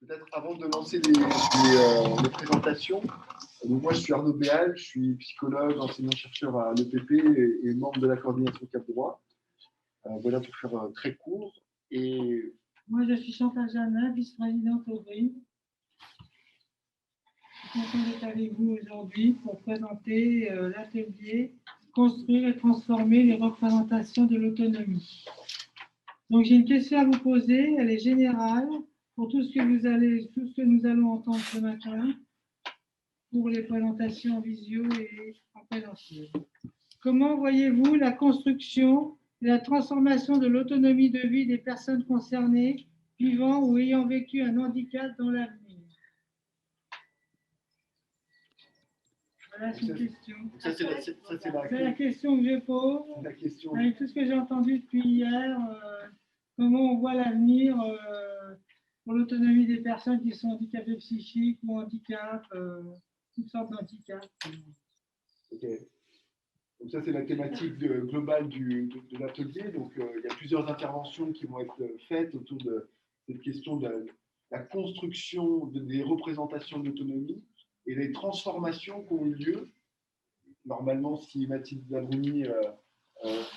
Peut-être avant de lancer les présentations, donc moi je suis Arnaud Béal, je suis psychologue, enseignant-chercheur à l'EPP et membre de la coordination Cap Droit. Voilà pour faire très court. Et moi je suis Chantal Janin, vice-présidente au BRI. Je suis contente d'être avec vous aujourd'hui pour présenter l'atelier Construire et transformer les représentations de l'autonomie. Donc j'ai une question à vous poser, elle est générale pour tout ce que nous allons entendre ce matin pour les présentations en visio et en présentiel. Comment voyez-vous la construction et la transformation de l'autonomie de vie des personnes concernées, vivant ou ayant vécu un handicap dans l'avenir? Voilà, c'est une question. C'est la question que je pose. Avec tout ce que j'ai entendu depuis hier, comment on voit l'avenir pour l'autonomie des personnes qui sont handicapées psychiques ou handicap, toutes sortes d'handicaps. Okay. Donc ça, c'est la thématique globale de l'atelier. Donc, il y a plusieurs interventions qui vont être faites autour de cette question de la construction des représentations d'autonomie et les transformations qui ont eu lieu. Normalement, si Mathilde Labruni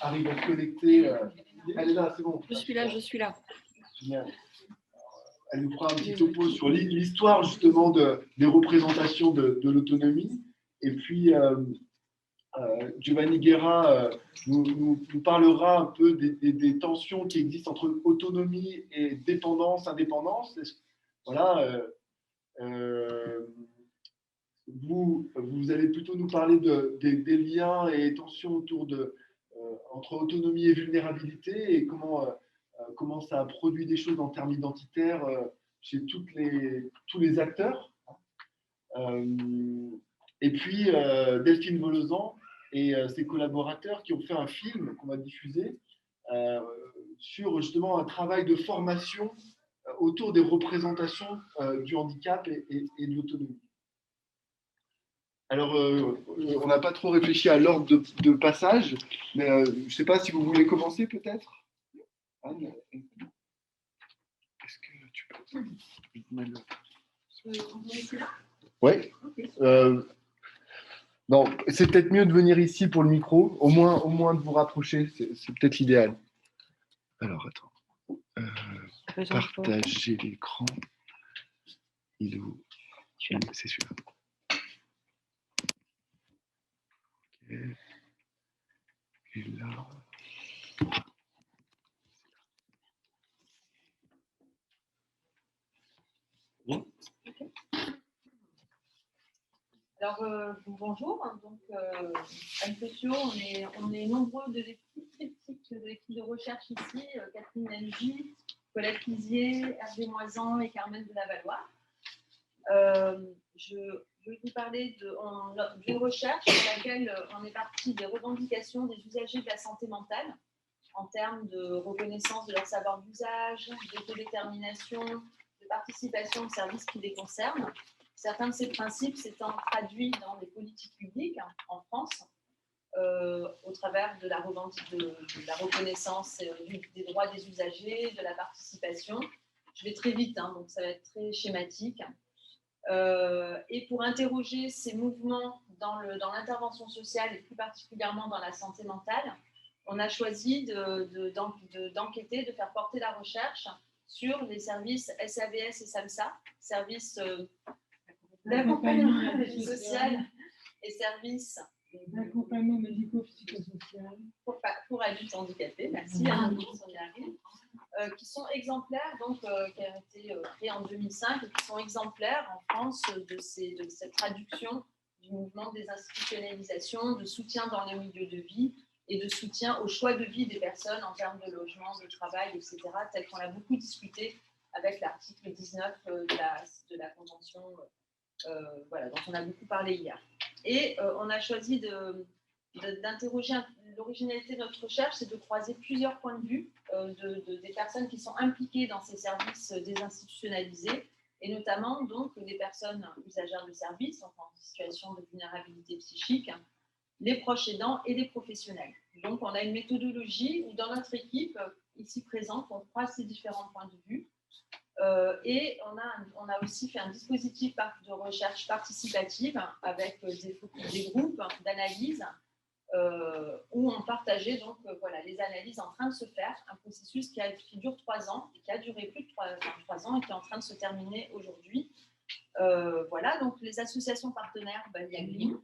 arrive à se connecter, elle est là, c'est bon. Je suis là. Génial. Elle nous fera un petit topo sur l'histoire justement des représentations de l'autonomie. Et puis, Giovanni Guerra nous parlera un peu des tensions qui existent entre autonomie et dépendance, indépendance. Voilà. Vous allez plutôt nous parler des liens et tensions autour entre autonomie et vulnérabilité et comment ça a produit des choses en termes identitaires chez tous les acteurs. Et puis, Delphine Volozan et ses collaborateurs qui ont fait un film qu'on va diffuser sur justement un travail de formation autour des représentations du handicap et de l'autonomie. Alors, on n'a pas trop réfléchi à l'ordre de passage, mais je ne sais pas si vous voulez commencer peut-être. Anne, est-ce que tu peux... Oui. Non, c'est peut-être mieux de venir ici pour le micro, au moins de vous rapprocher, c'est peut-être l'idéal. Alors, attends. Partager l'écran. Il est où? C'est celui-là. Ok. Et là. Bon. Okay. Alors, bonjour. Donc, Anne-Socio, on est nombreux de l'équipe de recherche ici, Catherine Nengy, Colette Lizier, Hervé Moisan et Carmen de Lavalloire. Je vais vous parler d'une recherche dans laquelle on est parti des revendications des usagers de la santé mentale en termes de reconnaissance de leur savoir d'usage, d'autodétermination, de participation aux services qui les concernent. Certains de ces principes s'étant traduits dans des politiques publiques en France, au travers de la reconnaissance des droits des usagers, de la participation. Je vais très vite, donc ça va être très schématique. Et pour interroger ces mouvements dans l'intervention sociale et plus particulièrement dans la santé mentale, on a choisi d'enquêter, de faire porter la recherche sur les services SAVS et SAMSA, services d'accompagnement social et services d'accompagnement médico-psychosocial pour adultes handicapés, merci, qui sont exemplaires, donc qui ont été créés en 2005 et qui sont exemplaires en France de cette traduction du mouvement de désinstitutionnalisation, de soutien dans les milieux de vie et de soutien au choix de vie des personnes en termes de logement, de travail, etc., tel qu'on a beaucoup discuté avec l'article 19 de la Convention, voilà, dont on a beaucoup parlé hier. Et on a choisi d'interroger l'originalité de notre recherche, c'est de croiser plusieurs points de vue des personnes qui sont impliquées dans ces services désinstitutionnalisés, et notamment donc les personnes usagères de services, donc en situation de vulnérabilité psychique, les proches aidants et les professionnels. Donc on a une méthodologie où dans notre équipe, ici présente, on croise ces différents points de vue Et on a aussi fait un dispositif de recherche participative avec des groupes d'analyse où on partageait donc voilà, les analyses en train de se faire, un processus qui dure 3 ans et qui a duré plus de 3 ans et qui est en train de se terminer aujourd'hui. Voilà, donc les associations partenaires, il y a GRIM,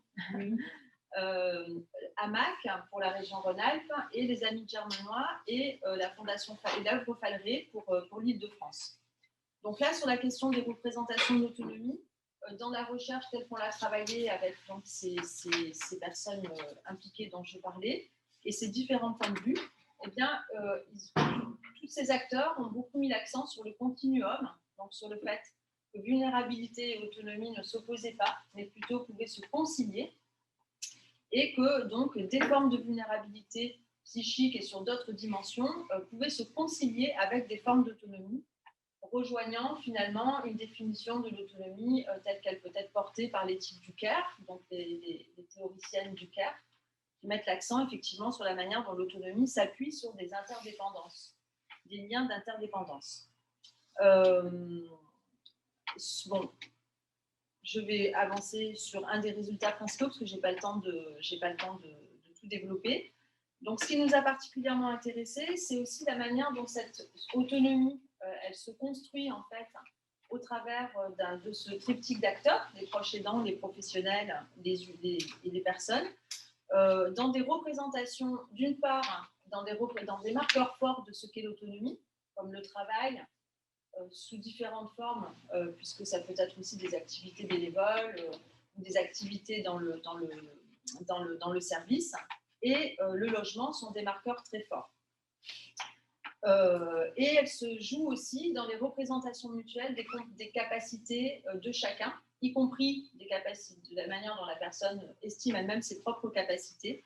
AMAC pour la région Rhône-Alpes et les Amis Germanois et la Fondation et l'œuvre Falleré pour l'Île-de-France. Donc là, sur la question des représentations de l'autonomie, dans la recherche telle qu'on l'a travaillée avec donc, ces personnes impliquées dont je parlais et ces différents points de vue, eh bien, tous ces acteurs ont beaucoup mis l'accent sur le continuum, donc sur le fait que vulnérabilité et autonomie ne s'opposaient pas, mais plutôt pouvaient se concilier, et que donc des formes de vulnérabilité psychique et sur d'autres dimensions pouvaient se concilier avec des formes d'autonomie, rejoignant finalement une définition de l'autonomie telle qu'elle peut être portée par l'éthique du CARE, donc les théoriciennes du CARE, qui mettent l'accent effectivement sur la manière dont l'autonomie s'appuie sur des interdépendances, des liens d'interdépendance. Bon, je vais avancer sur un des résultats principaux parce que je n'ai pas le temps de tout développer. Donc, ce qui nous a particulièrement intéressé, c'est aussi la manière dont cette autonomie elle se construit en fait au travers de ce triptyque d'acteurs, les proches aidants, les professionnels et les personnes, dans des représentations, d'une part, dans des marqueurs forts de ce qu'est l'autonomie, comme le travail, sous différentes formes, puisque ça peut être aussi des activités bénévoles, ou des activités dans le service, et le logement sont des marqueurs très forts. Et elle se joue aussi dans les représentations mutuelles des capacités de chacun, y compris des capacités, de la manière dont la personne estime elle-même ses propres capacités,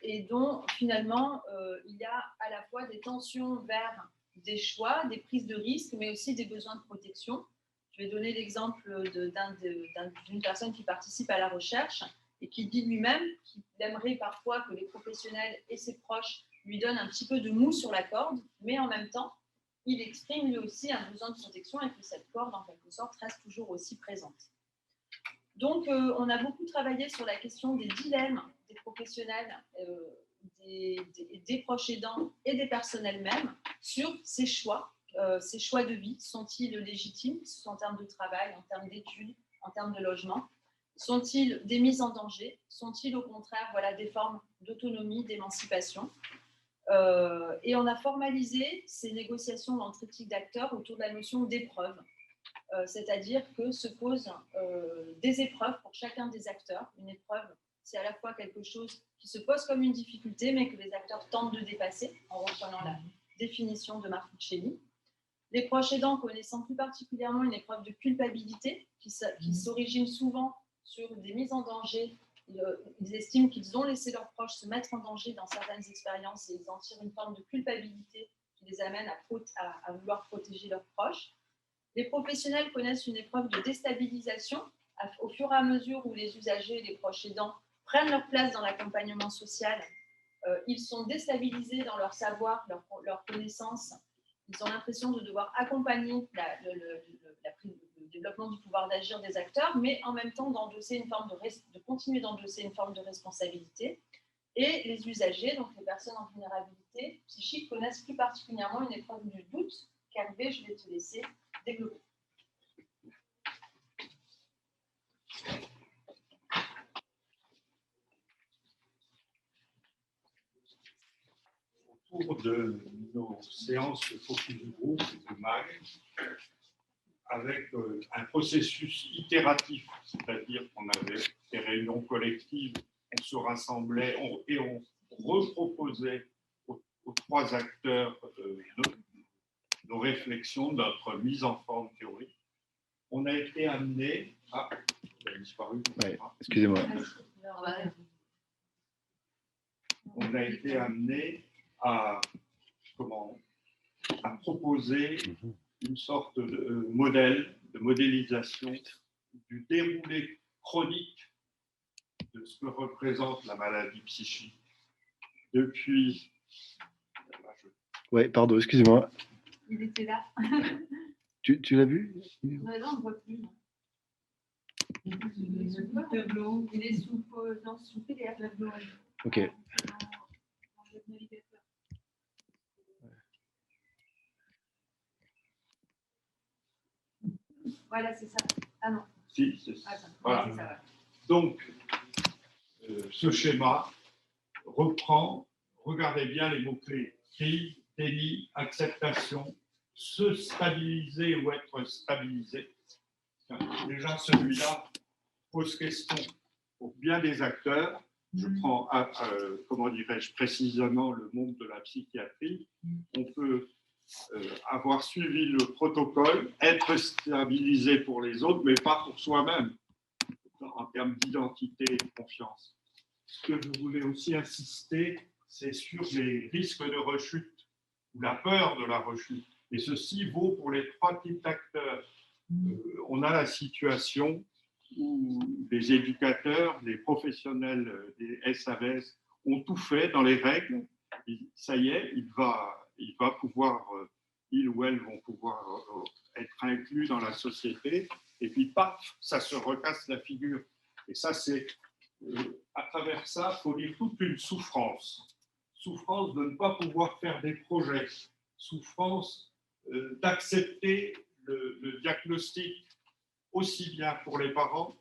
et dont finalement il y a à la fois des tensions vers des choix, des prises de risques, mais aussi des besoins de protection. Je vais donner l'exemple d'une personne qui participe à la recherche et qui dit lui-même qu'il aimerait parfois que les professionnels et ses proches lui donnent un petit peu de mou sur la corde, mais en même temps, il exprime lui aussi un besoin de protection et que cette corde, en quelque sorte, reste toujours aussi présente. Donc, on a beaucoup travaillé sur la question des dilemmes des professionnels, des proches aidants et des personnes elles-mêmes sur ces choix de vie. Sont-ils légitimes en termes de travail, en termes d'études, en termes de logement? Sont-ils des mises en danger? Sont-ils au contraire des formes d'autonomie, d'émancipation? Et on a formalisé ces négociations dans le triptyque d'acteurs autour de la notion d'épreuve. C'est-à-dire que se posent des épreuves pour chacun des acteurs. Une épreuve, c'est à la fois quelque chose qui se pose comme une difficulté, mais que les acteurs tentent de dépasser en reprenant la définition de Marcuccelli. Les proches aidants connaissant plus particulièrement une épreuve de culpabilité qui s'origine souvent sur des mises en danger. Ils estiment qu'ils ont laissé leurs proches se mettre en danger dans certaines expériences et ils en tirent une forme de culpabilité qui les amène à vouloir protéger leurs proches. Les professionnels connaissent une épreuve de déstabilisation au fur et à mesure où les usagers et les proches aidants prennent leur place dans l'accompagnement social. Ils sont déstabilisés dans leur savoir, leur connaissance. Ils ont l'impression de devoir accompagner le développement du pouvoir d'agir des acteurs, mais en même temps de continuer d'endosser une forme de responsabilité. Et les usagers, donc les personnes en vulnérabilité psychique, connaissent plus particulièrement une épreuve du doute. Hervé, je vais te laisser développer. Au cours de nos séances de focus du groupe de MAG, avec un processus itératif, c'est-à-dire qu'on avait des réunions collectives, on se rassemblait et on reproposait aux 3 acteurs nos réflexions, notre mise en forme théorique. On a été amené à... Il a disparu. Ouais, excusez-moi. On a été amené à proposer une sorte de modélisation du déroulé chronique de ce que représente la maladie psychique depuis... Oui, pardon, excusez-moi. Il était là. Tu l'as vu? Non, on ne voit plus. Non. Il est sous le tableau. Il est sous PDF. Ok. Dans le navigateur. Voilà, c'est ça. Ah non. Si, c'est ça. Attends, Voilà. c'est ça, ouais. Donc, ce schéma reprend, regardez bien les mots-clés, crise, déni, acceptation, se stabiliser ou être stabilisé. Déjà, celui-là pose question pour bien des acteurs. Je prends, comment dirais-je, précisément le monde de la psychiatrie. On peut avoir suivi le protocole, être stabilisé pour les autres, mais pas pour soi-même, en termes d'identité et de confiance. Ce que je voulais aussi insister, c'est sur les risques de rechute ou la peur de la rechute. Et ceci vaut pour les trois types d'acteurs. On a la situation où les éducateurs, les professionnels des SAVS ont tout fait dans les règles. Ça y est, il va pouvoir, ils ou elles vont pouvoir être inclus dans la société. Et puis, paf, ça se recasse la figure. Et ça, c'est à travers ça, il faut dire toute une souffrance. Souffrance de ne pas pouvoir faire des projets. Souffrance d'accepter le diagnostic aussi bien pour les parents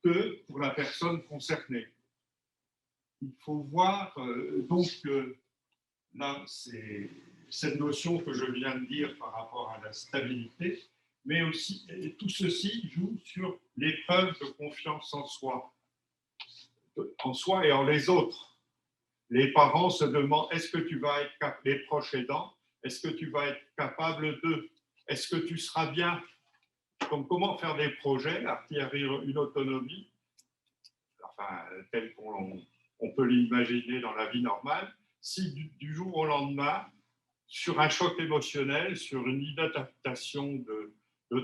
que pour la personne concernée. Il faut voir donc là, c'est cette notion que je viens de dire par rapport à la stabilité, mais aussi tout ceci joue sur l'épreuve de confiance en soi et en les autres. Les parents se demandent, est-ce que tu vas être capable, les proches aidants, est-ce que tu vas être capable de, est-ce que tu seras bien, comme comment faire des projets, acquérir une autonomie, enfin, telle qu'on peut l'imaginer dans la vie normale, si du jour au lendemain, sur un choc émotionnel, sur une inadaptation de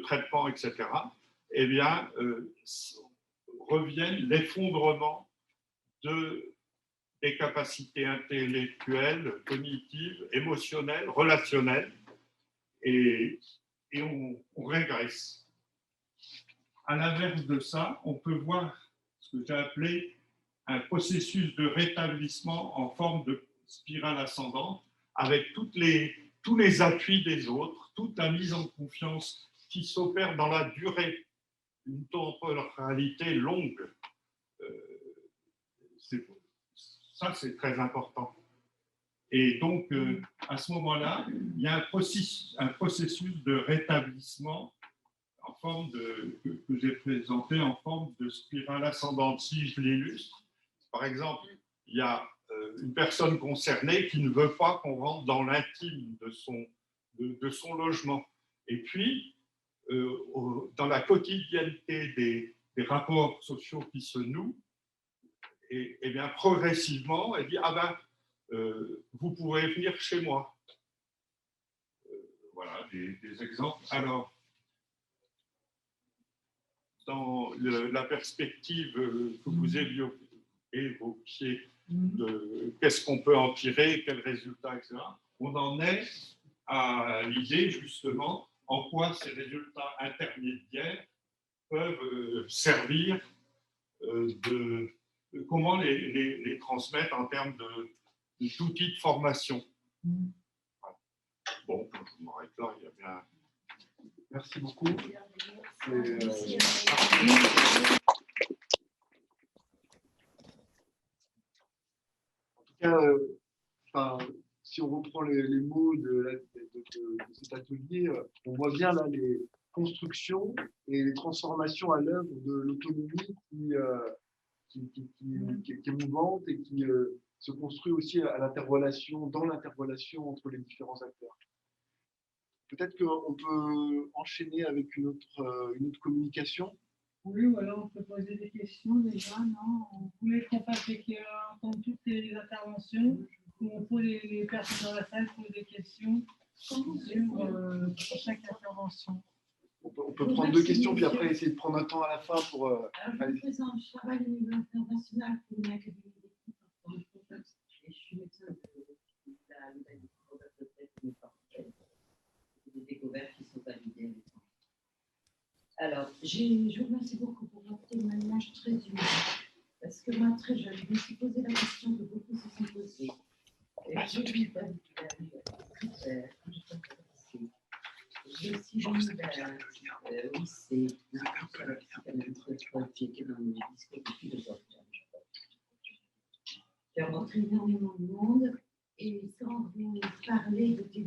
traitement, etc., eh bien, reviennent l'effondrement des capacités intellectuelles, cognitives, émotionnelles, relationnelles, et on régresse. À l'inverse de ça, on peut voir ce que j'ai appelé un processus de rétablissement en forme de spirale ascendante, avec tous les appuis des autres, toute la mise en confiance qui s'opère dans la durée, une temporalité longue. Ça, c'est très important. Et donc, à ce moment-là, il y a un processus de rétablissement en forme que j'ai présenté en forme de spirale ascendante. Si je l'illustre, par exemple, il y a une personne concernée qui ne veut pas qu'on rentre dans l'intime de son logement. Et puis, dans la quotidienneté des rapports sociaux qui se nouent, et bien progressivement, elle dit « Ah ben, vous pourrez venir chez moi ». Voilà des exemples. Alors, dans la perspective que vous évoquiez de qu'est-ce qu'on peut en tirer, quels résultats, etc., on en est à l'idée justement en quoi ces résultats intermédiaires peuvent servir comment les transmettre en termes d'outils de formation. Bon, je m'arrête là, il y a bien... Merci beaucoup. En tout cas, si on reprend les mots de cet atelier, on voit bien là les constructions et les transformations à l'œuvre de l'autonomie qui est mouvante et qui se construit aussi à dans l'interrelation entre les différents acteurs. Peut-être qu'on peut enchaîner avec une autre communication. Oui, ou alors on peut poser des questions déjà, non? On voulait qu'on fasse entendre toutes les interventions, où on pose les personnes dans la salle posent des questions sur chaque intervention. On peut prendre deux questions, puis après essayer de prendre un temps à la fin pour... Alors, je présente, je travaille au niveau international pour une académie d'équipe dans le contexte. Je suis médecin de la Alors, je vous remercie beaucoup pour votre témoignage très humain. Parce que moi, très jeune, je me suis posé la question que beaucoup se sont posées. J'ai eu critères que je peux passer. J'ai aussi eu oui, c'est qui était dans le discours de philosophe. J'ai rencontré énormément de monde et sans vous parler de tes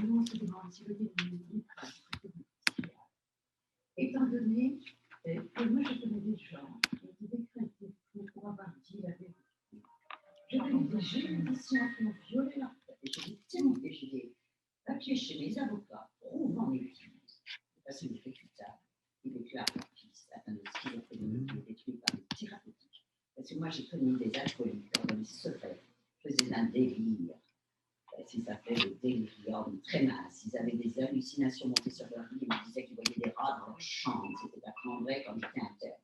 nuances de mentalité de livre, étant donné que moi je connais des gens qui ont été décrétés pour avoir dit la vérité. Je connais des juridictions qui ont violé leur tête et j'ai des papiers chez les avocats prouvant les victimes. Ça, c'est irréfutable. Il déclare leur fils atteint de schizophrénie, il est détruit par des thérapeutiques. Parce que moi, j'ai connu des alcooliques dans les secrets, faisaient un délire. Ils s'appelaient le délirium très mince. Ils avaient des hallucinations montées sur leur lit. Ils me disaient qu'ils voyaient des rats dans leur chambre. C'était à vrai quand j'étais interne.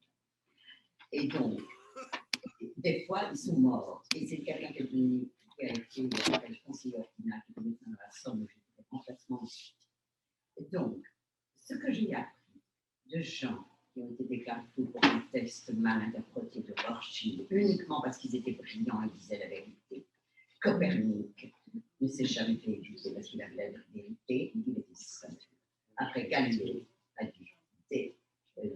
Et donc, des fois, ils sont morts. Et c'est quelqu'un qui a été conseiller ordinaire, qui était dans la Somme, où j'étais remplacement ensuite. Et donc, ce que j'ai appris de gens qui ont été déclarés fous pour un test mal interprété de Rorschach, uniquement parce qu'ils étaient brillants et disaient la vérité. Copernic ne s'est jamais fait éduquer parce qu'il avait la vérité, il était seul. Après, Galilée a dû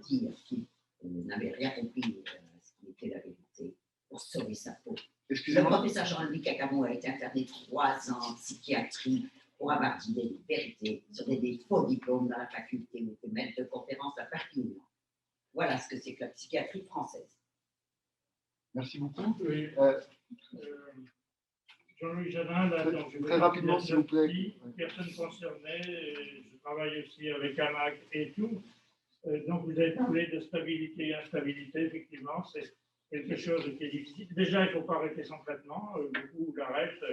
dire qu'il n'avait rien compris ce qui était la vérité pour sauver sa peau. Le professeur Jean-Louis Cacamon a été interné 3 ans en psychiatrie pour avoir dit des vérités sur des faux diplômes dans la faculté où il était maître de conférence à Paris. Voilà ce que c'est que la psychiatrie française. Merci beaucoup. Oui. Jean-Louis Jadin, là, donc, très rapidement, s'il vous plaît. Personne concernée, je travaille aussi avec AMAC et tout. Donc, vous avez parlé de stabilité et instabilité, effectivement, c'est quelque chose qui est difficile. Déjà, il ne faut pas arrêter son traitement, beaucoup l'arrêtent,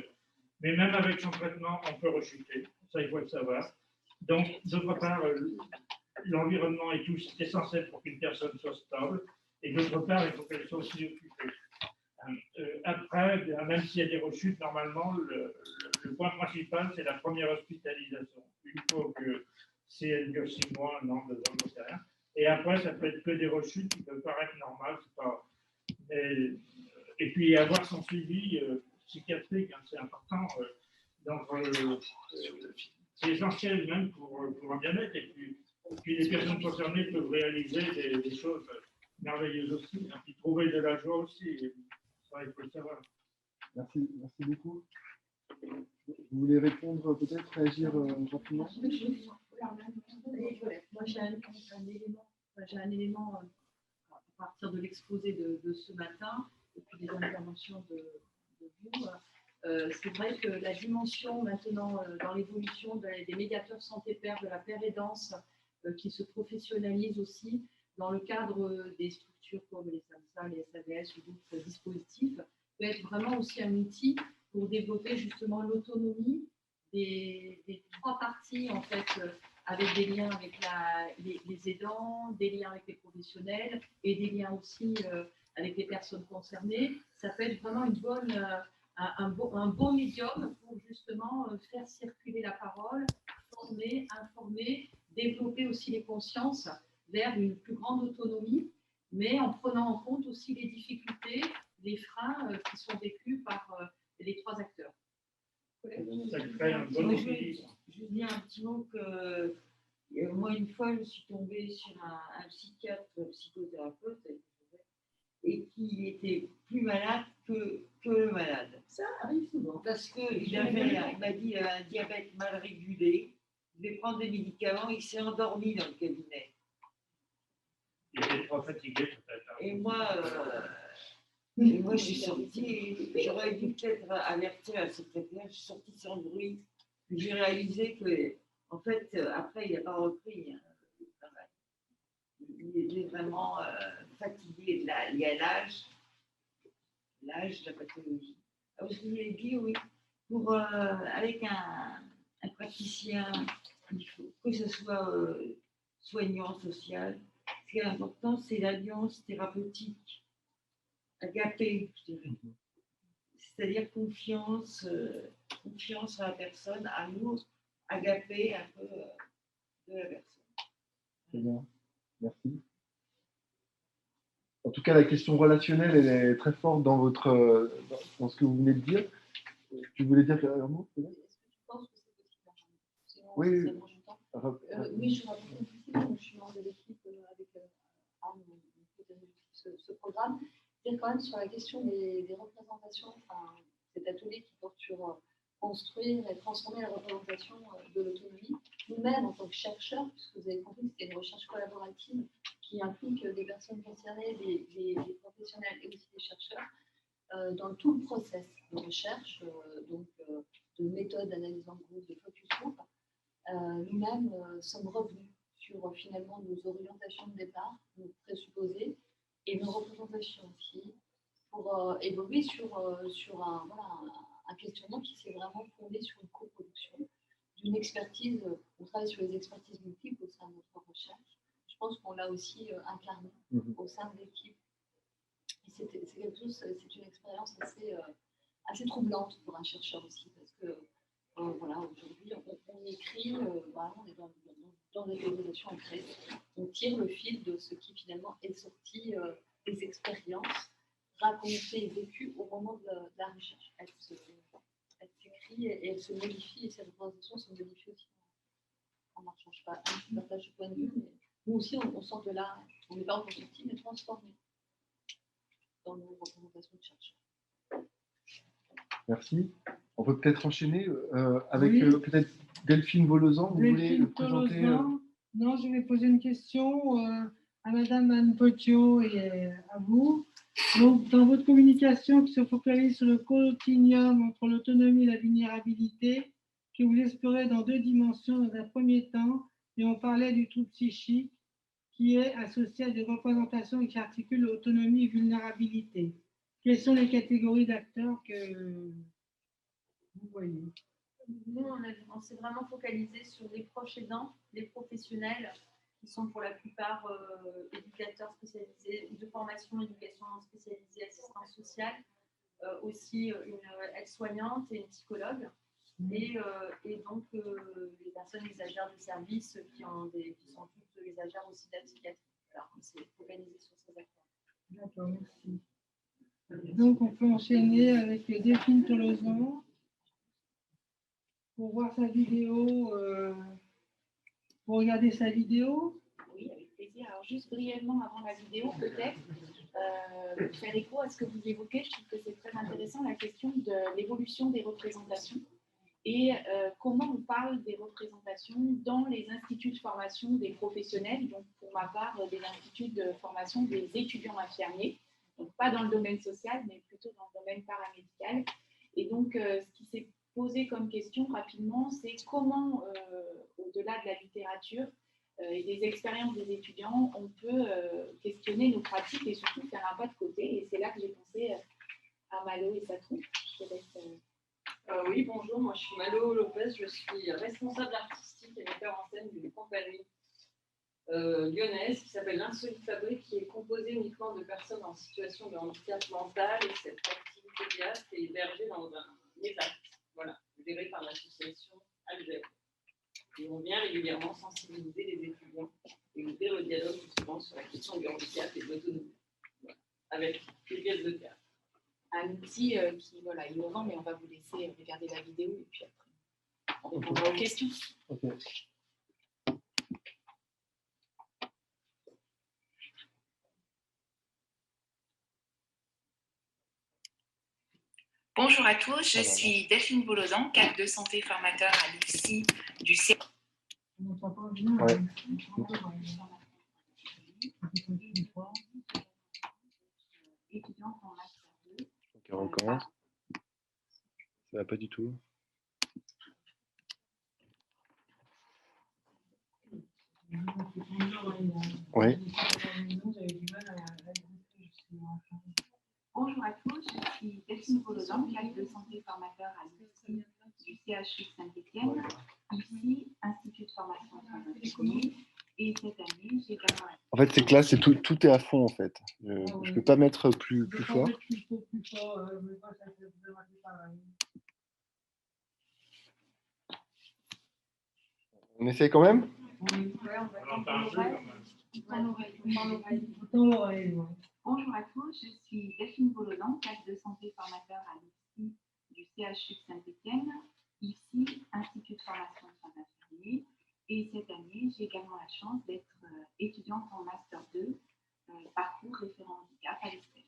mais même avec son traitement, on peut rechuter, ça il faut le savoir. Donc, d'autre part, l'environnement et tout, c'est essentiel pour qu'une personne soit stable, et d'autre part, il faut qu'elle soit aussi occupée. Après, même s'il y a des rechutes, normalement, le point principal, c'est la première hospitalisation. Il faut que si elle dure 6 mois, 1 an, 2 ans, je ne sais rien. Et après, ça peut être que des rechutes qui peuvent paraître normales. Et puis, avoir son suivi psychiatrique, hein, c'est important. Donc, c'est essentiel même pour un bien-être. Et puis, les personnes concernées peuvent réaliser des choses merveilleuses aussi. Hein, puis trouver de la joie aussi. Ça, il faut le savoir. Merci beaucoup. Vous voulez répondre, peut-être, réagir rapidement? Moi, j'ai un élément à partir de l'exposé de ce matin et puis des interventions de vous. C'est vrai que la dimension maintenant dans l'évolution des médiateurs santé-père, de la pérédance qui se professionnalise aussi dans le cadre des structures comme les SAMSA, les SAVS ou d'autres dispositifs, peut être vraiment aussi un outil pour développer justement l'autonomie des 3 parties en fait, avec des liens avec les aidants, des liens avec les professionnels et des liens aussi avec les personnes concernées. Ça peut être vraiment un bon médium pour justement faire circuler la parole, former, informer, développer aussi les consciences vers une plus grande autonomie, mais en prenant en compte aussi les difficultés, les freins qui sont vécus par les 3 acteurs. Ça crée un bon équilibre. Je veux dire un petit mot que moi, une fois, je suis tombée sur un psychiatre, psychothérapeute, et qui était plus malade que le malade. Ça arrive souvent. Parce qu'il m'a dit un diabète mal régulé, il devait prendre des médicaments, il s'est endormi dans le cabinet. Il était trop fatigué, peut-être. Et moi, je suis sortie, j'aurais dû peut-être alerter la secrétaire, je suis sortie sans bruit. J'ai réalisé que, en fait, après, il n'a pas repris le travail. Il était vraiment fatigué, lié à l'âge de la pathologie. Alors, je lui ai dit, oui, avec un praticien, il faut que ce soit soignant, social. Ce qui est important, c'est l'alliance thérapeutique, agapée, je dirais. C'est-à-dire confiance à la personne, amour, agapé un peu de la personne. Très bien. Merci. En tout cas, la question relationnelle, elle est très forte dans dans ce que vous venez de dire. Tu voulais dire un mot, peut-être? Est-ce que tu penses que c'est possible? Sinon, Oui, ça oui. mange du temps. Rap- Oui, je rapporte aussi, donc je suis membre de l'équipe avec Anne, ce programme. C'est quand même sur la question des représentations, enfin, cet atelier qui porte sur construire et transformer la représentation de l'autonomie. Nous-mêmes, en tant que chercheurs, puisque vous avez compris que c'était une recherche collaborative qui implique des personnes concernées, des professionnels et aussi des chercheurs, dans tout le process de recherche, de méthode d'analyse en groupe, de focus group, nous-mêmes sommes revenus sur finalement nos orientations de départ, nos présupposés et nos représentations aussi, pour évoluer sur un questionnement qui s'est vraiment fondé sur une coproduction, d'une expertise. On travaille sur les expertises multiples au sein de notre recherche. Je pense qu'on l'a aussi incarné au sein de l'équipe. C'est quelque chose, c'est une expérience assez troublante pour un chercheur aussi, parce que voilà, aujourd'hui, on écrit, vraiment, on est dans des théorisations ancrées. On tire le fil de ce qui finalement est sorti des expériences racontées et vécues au moment de la recherche. Elle s'écrit et elle se modifie, et ces représentations se modifient aussi en ne change pas. Je partage ce point de vue, mais nous aussi, on sort de là, on n'est pas encore sorti, mais transformé dans nos représentations de chercheurs. Merci. On peut peut-être enchaîner avec Oui. peut-être Delphine Volozan. Vous voulez Delphine présenter Tolosan. Non, je vais poser une question à Madame Anne Potiot et à vous. Donc, dans votre communication qui se focalise sur le continuum entre l'autonomie et la vulnérabilité, que vous explorez dans deux dimensions dans un premier temps, et on parlait du trouble psychique qui est associé à des représentations qui articulent autonomie et vulnérabilité. Quelles sont les catégories d'acteurs que vous voyez? Nous, on s'est vraiment focalisé sur les proches aidants, les professionnels qui sont pour la plupart éducateurs spécialisés de formation, éducation spécialisée, assistance sociale, aussi une aide-soignante et une psychologue, et donc les personnes usagères de services qui sont toutes usagères aussi de la psychiatrie. Alors, on s'est focalisé sur ces acteurs. D'accord, merci. Donc, on peut enchaîner avec Delphine Tolosan pour voir sa vidéo. Vous regardez sa vidéo? Oui, avec plaisir. Alors, juste brièvement avant la vidéo, peut-être, pour faire écho à ce que vous évoquez, je trouve que c'est très intéressant la question de l'évolution des représentations et comment on parle des représentations dans les instituts de formation des professionnels, donc pour ma part, des instituts de formation des étudiants infirmiers, donc pas dans le domaine social, mais plutôt dans le domaine paramédical. Et donc, ce qui s'est posé comme question rapidement, c'est comment, au-delà de la littérature et des expériences des étudiants, on peut questionner nos pratiques et surtout faire un pas de côté. Et c'est là que j'ai pensé à Malo et sa troupe. Je te laisse. Oui, bonjour, moi je suis Malo Lopez, je suis responsable artistique et metteur en scène d'une compagnie lyonnaise qui s'appelle l'Insolite Fabrique, qui est composée uniquement de personnes en situation de handicap mental, et cette activité théâtre est hébergée dans un EHPAD, voilà, géré par l'association Alger. Et on vient régulièrement sensibiliser les étudiants et ouvrir le dialogue justement sur la question du handicap et de l'autonomie, voilà, avec des pièces de théâtre. Un outil qui voilà, innovant, mais on va vous laisser regarder la vidéo et puis après, on répondra aux questions. Okay. Bonjour à tous, je suis Delphine Volozan, cadre de santé formateur à l'IFSI du C. Ouais. Ok, on recommence. Ça va pas du tout. Oui. Bonjour à tous, je suis Delphine Volozan, cadre de santé formateur à l'IFSI du CHU Saint-Étienne, ici, Institut de formation Saint-Étienne. Et cette année, j'ai également... En fait, c'est que là, tout est à fond, en fait. Je peux pas mettre plus fort. On essaie quand même? On entend un peu quand même. Dans l'oreille, ouais. Bonjour à tous, je suis Delphine Bolodan, cadre de santé formateur à l'IFSI du CHU de Saint-Étienne, ici, Institut de formation de soins infirmiers. Et cette année, j'ai également la chance d'être étudiante en Master 2, parcours référent handicap à l'ESTEF.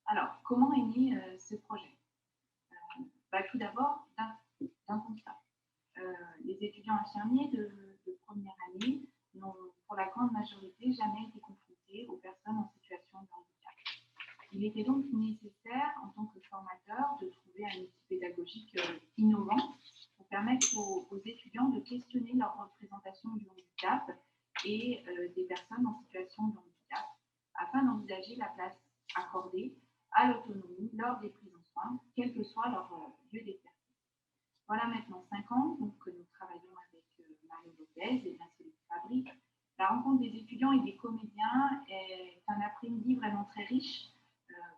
Alors, comment est né ce projet? Tout d'abord, d'un constat. Les étudiants infirmiers de première année n'ont, pour la grande majorité, jamais été confrontés aux personnes en situation de handicap. Il était donc nécessaire, en tant que formateur, de trouver un outil pédagogique innovant pour permettre aux étudiants de questionner leur représentation du handicap et des personnes en situation de handicap, afin d'envisager la place accordée à l'autonomie lors des prises en soins, quel que soit leur lieu d'exercice. Voilà maintenant 5 ans donc, que nous travaillons avec Mario Lopez et l'insolite Fabrique. La rencontre des étudiants et des comédiens est un après-midi vraiment très riche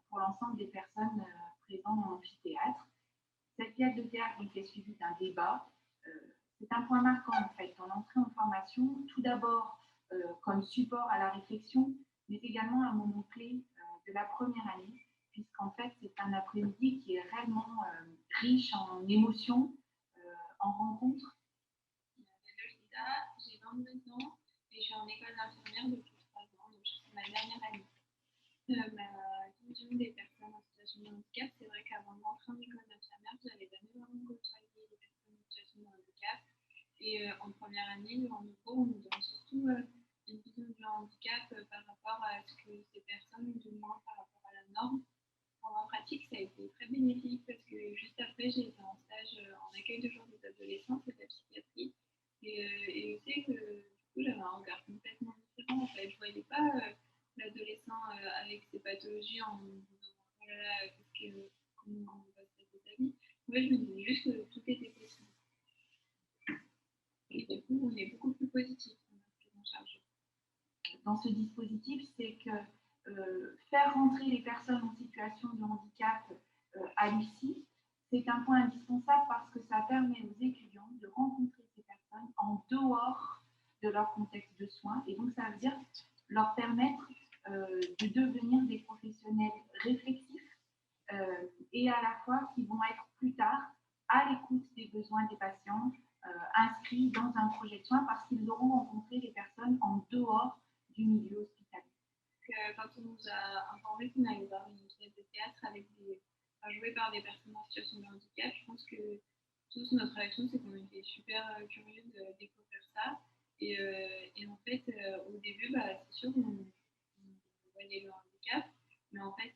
pour l'ensemble des personnes présentes dans l'amphithéâtre. Cette pièce de théâtre est suivie d'un débat. C'est un point marquant en fait dans l'entrée en formation, tout d'abord comme support à la réflexion, mais également un moment clé de la première année, puisqu'en fait c'est un après-midi qui est réellement riche en émotions, en rencontres. J'ai 22 ans et je suis en école d'infirmière depuis 3 ans, donc c'est ma dernière année. Ma vision des personnes en situation de handicap, c'est vrai qu'avant de rentrer en école d'infirmière, je n'avais jamais vraiment côtoyé les personnes en situation de handicap. Et en première année, en cours, on nous donne surtout une vision du handicap par rapport à ce que ces personnes nous demandent par rapport à la norme. En pratique, ça a été très bénéfique parce que juste après, j'ai été en stage en accueil de jour des adolescents et de la psychiatrie. Et je sais que du coup, j'avais un regard complètement différent. En fait, je ne voyais pas l'adolescent avec ses pathologies en me disant oh là là, comment on va se passer sa vie. En fait, je me disais juste que tout était possible. Et du coup, on est beaucoup plus positif dans notre prise en charge. Dans ce dispositif, c'est que faire rentrer les personnes en situation de handicap à l'IFSI, c'est un point indispensable parce que ça permet aux étudiants de rencontrer ces personnes en dehors de leur contexte de soins. Et donc, ça veut dire leur permettre de devenir des professionnels réflexifs et à la fois qui vont être plus tard à l'écoute des besoins des patients, inscrits dans un projet de soins parce qu'ils auront rencontré des personnes en dehors du milieu hospitalier. Quand on nous a informé qu'on allait voir une pièce de théâtre jouée par des personnes en situation de handicap, je pense que tous notre réaction, c'est qu'on était super curieux de découvrir ça. Et en fait, au début, c'est sûr, on voyait le handicap, mais en fait,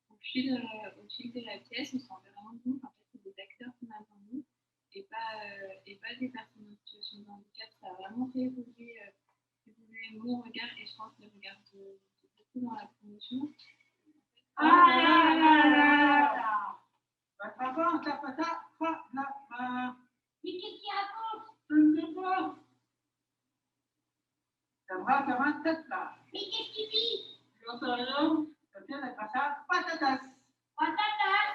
au fil de la pièce, on se rendait vraiment compte qu'en fait, c'est des acteurs qu'on a devant nous et pas des personnes en situation de handicap. Ça a vraiment fait évoluer mon regard et je pense le regard de beaucoup dans la promotion. Mais qu'est-ce qu'il raconte? Je ne sais pas. Ça va, 47 là. Mais qu'est-ce qu'il dit? Je ne sais rien. Ça vient d'être ça. Patatas. Patatas.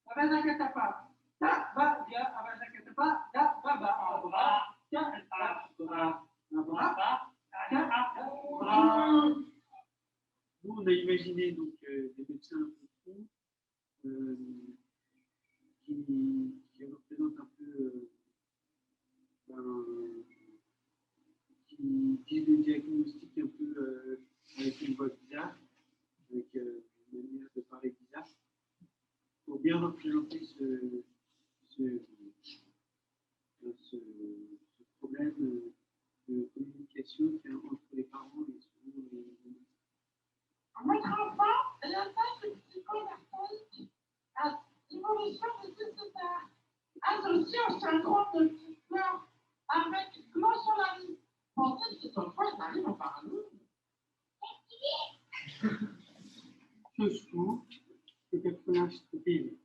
Ça va, t'inquiète pas. Ça va bien, ça va, t'inquiète pas. Da, baba. Tiens, nous, on a imaginé donc, des médecins un peu fous qui représentent un peu, qui disent le diagnostic un peu avec une voix bizarre, avec une manière de parler bizarre, pour bien représenter ce problème de communication qu'il y a entre les parents et souvent les médecins. Votre enfant, elle a pas de psychonerphonique à évolution des nécessaires, associée au syndrome de Kessler avec glossolalie. En fait, cet enfant est arrivé en parallèle. Ce sourd, peut-être un stupide.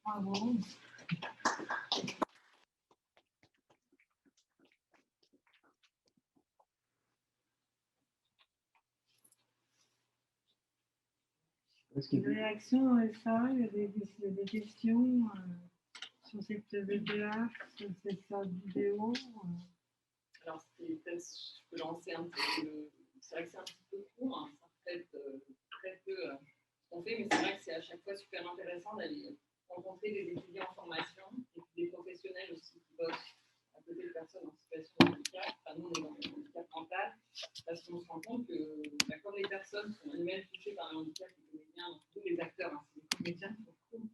Bravo. Une réaction, ça, il y a des questions sur cette VDA, sur cette vidéo. Alors, peut-être je peux lancer un petit peu. C'est vrai que c'est un petit peu court, hein, ça reflète très peu ce qu'on fait, mais c'est vrai que c'est à chaque fois super intéressant d'aller rencontrer des étudiants en formation et puis des professionnels aussi qui bossent à côté de personnes en situation de handicap. Enfin, nous, on est dans le handicap mental, parce qu'on se rend compte que, comme les personnes sont elles-mêmes touchées par le handicap, les comédiens, tous les acteurs, hein, c'est les comédiens surtout,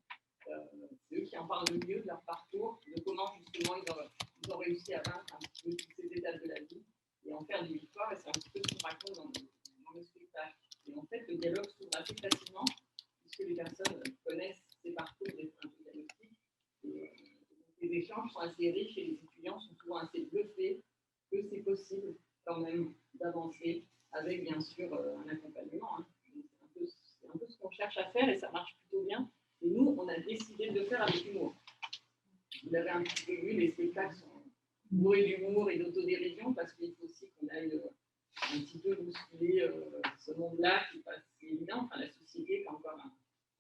c'est eux qui en parlent le mieux de leur parcours, de comment justement ils ont réussi à vaincre un petit peu toutes ces étapes de la vie et en faire des victoires, et c'est un petit peu ce qu'on raconte dans le spectacle. Et en fait, le dialogue s'ouvre assez facilement, puisque les personnes connaissent ces parcours des diagnostiques. Et les échanges sont assez riches et les étudiants sont souvent assez bluffés que c'est possible quand même d'avancer avec bien sûr un accompagnement. Hein. C'est un peu ce qu'on cherche à faire et ça marche plutôt bien. Et nous, on a décidé de le faire avec humour. Vous l'avez un petit peu vu, les spectacles sont bourrés d'humour et d'autodérision parce qu'il faut aussi qu'on aille un petit peu bousculer ce monde-là qui n'est pas si évident. Enfin, la société qui a encore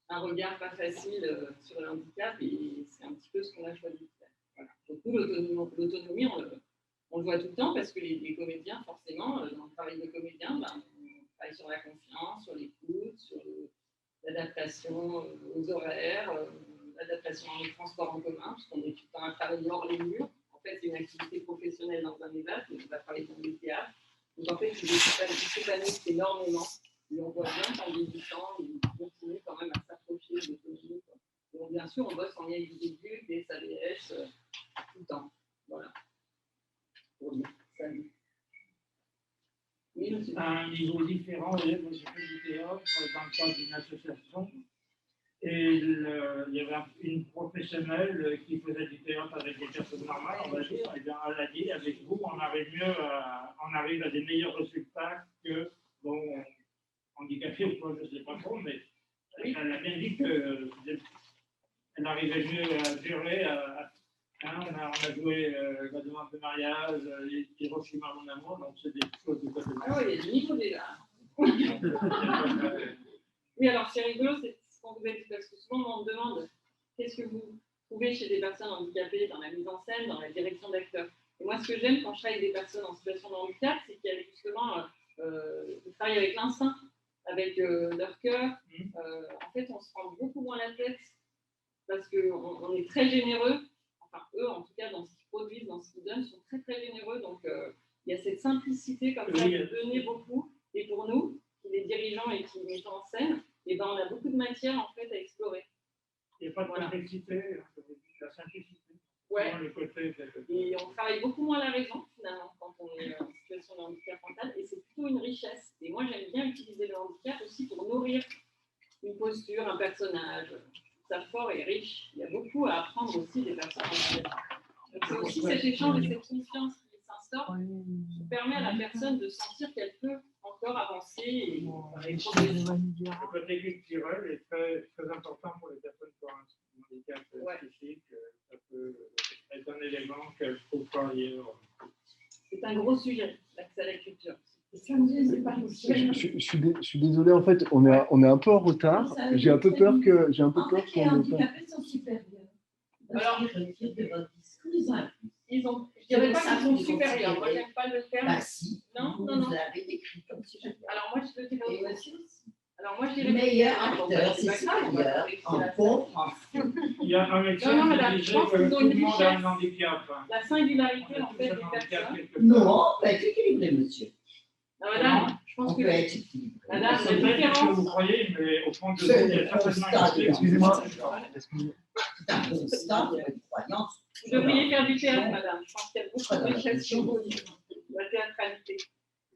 un regard pas facile sur le handicap et c'est un petit peu ce qu'on a choisi de faire. Voilà. Donc nous, l'autonomie, on le voit tout le temps parce que les comédiens, forcément, dans le travail de comédien, on travaille sur la confiance, sur l'écoute, sur l'adaptation aux horaires, l'adaptation dans les transports en commun, parce qu'on est tout le temps à travailler hors les murs. En fait, c'est une activité professionnelle dans un EHPAD, donc on va travailler dans les théâtres. Donc en fait, ils s'épanouissent énormément. Et on voit bien qu'en débutant, ils continuent quand même à s'approcher de l'autonomie. Donc bien sûr, on bosse en lien avec des adultes, des SAVS, tout le temps. Voilà. Pour dire, salut. C'est un niveau différent. Moi, j'ai fait du théâtre dans le cadre d'une association. Et il y avait une professionnelle qui faisait du théâtre avec des personnes normales, on va dire. Et bien, elle a dit, avec vous, on arrive à des meilleurs résultats que, bon, handicapés ou quoi, je ne sais pas trop, mais elle a bien dit qu'elle arrivait mieux à gérer. On a joué la demande de mariage, Hiroshima, mon amour, donc c'est des choses de côté de ah oui, il y a du niveau déjà. Oui, alors c'est rigolo, c'est ce qu'on vous a dit, parce que souvent on me demande qu'est-ce que vous trouvez chez des personnes handicapées dans la mise en scène, dans la direction d'acteurs. Et moi, ce que j'aime quand je travaille avec des personnes en situation de handicap, c'est qu'il y a justement, ils travaillent avec l'instinct, avec leur cœur. En fait, on se prend beaucoup moins la tête parce qu'on est très généreux. Enfin, eux, en tout cas, dans ce qu'ils produisent, dans ce qu'ils donnent, sont très, très généreux. Donc, il y a cette simplicité comme ça de donner beaucoup. Et pour nous, qui les dirigeants et qui les mettons en scène, et ben, on a beaucoup de matière, en fait, à explorer. Il n'y a pas de complexité, la simplicité. Ouais. Et on travaille beaucoup moins la raison, finalement, quand on est en situation de handicap mental. Et c'est plutôt une richesse. Et moi, j'aime bien utiliser le handicap aussi pour nourrir une posture, un personnage. Ça fort et riche. Il y a beaucoup à apprendre aussi des personnes handicapées. Donc c'est aussi cet échange et cette confiance qui s'instaure qui permet à la personne de sentir qu'elle peut encore avancer et progresser. Le côté culturel est très, très important pour les personnes qui ont un handicap spécifique. Ça peut être un élément qu'elles ne trouvent pas ailleurs. C'est un gros sujet, l'accès à la culture. Je suis désolé, en fait, on est un peu en retard. J'ai un peu peur que. Les handicapés sont supérieurs. Alors, de votre discours, ils ont, je dirais pas qu'ils sont supérieurs. Moi, j'aime pas le terme. Bah si. Non. Vous l'avez décrit comme supérieur. Alors moi, je te dirais. Et aussi. Alors moi, je dirais. Meilleur acteur, c'est supérieur en bon français. Il y a un médecin qui disait que tout le monde a un handicap. La singularité, en fait, des personnes. Non, on peut être équilibré, monsieur. Madame, je pense on peut être équilibré. Madame, c'est vrai que vous croyez, mais au fond de vous, il y a certainement une Excusez-moi. C'est un constat de croyance. Vous devriez faire du théâtre, madame. Je pense qu'il y a beaucoup de richesses sur vous. La théâtralité.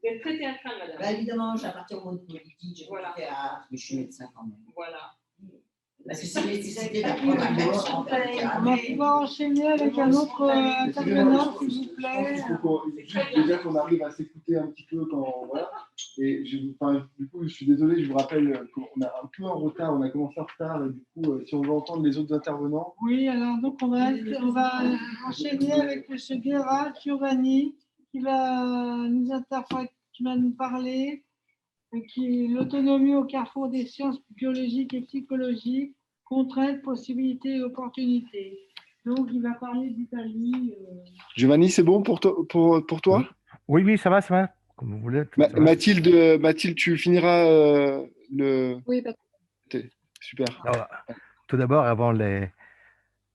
Vous êtes très théâtrale, madame. Bah, évidemment, j'appartiens au monde politique, j'ai fait du théâtre, mais je suis médecin quand même. Voilà. Parce que c'est nécessité d'apprendre à mort en tant que On va pouvoir enchaîner avec un autre intervenant, s'il vous Je pense plaît. qu'il faut juste déjà qu'on arrive à s'écouter un petit peu quand voilà. Et du coup, je suis désolé, je vous rappelle qu'on a un peu en retard, on a commencé en retard, et du coup, si on veut entendre les autres intervenants. Oui, alors donc on va enchaîner avec M. Guerra Giovanni qui va nous interpréter, qui va nous parler, qui est l'autonomie au carrefour des sciences biologiques et psychologiques, contraintes, possibilités et opportunités. Donc il va parler d'Italie. Giovanni, c'est bon pour toi? Oui, oui, ça va, comme vous voulez. Ça va. Mathilde, tu finiras le... Oui, pas Super. Alors, tout d'abord, avant les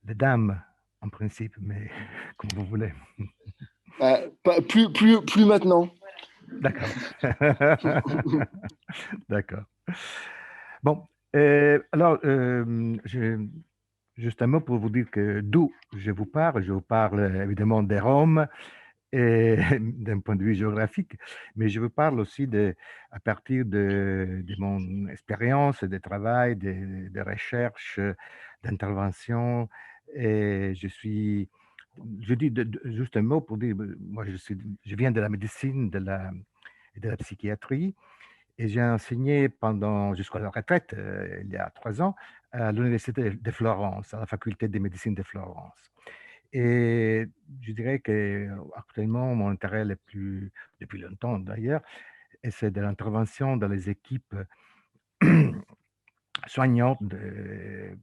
dames, en principe, mais comme vous voulez. Plus maintenant. D'accord. D'accord. Bon, alors, juste un mot pour vous dire que d'où je vous parle évidemment des Roms et d'un point de vue géographique, mais je vous parle aussi à partir de mon expérience de travail, de recherche, d'intervention. Et je dis juste un mot pour dire, moi je viens de la médecine et de la psychiatrie, et j'ai enseigné jusqu'à la retraite, il y a 3 ans, à l'Université de Florence, à la faculté de médecine de Florence. Et je dirais qu'actuellement, mon intérêt depuis longtemps d'ailleurs, et c'est de l'intervention dans les équipes soignantes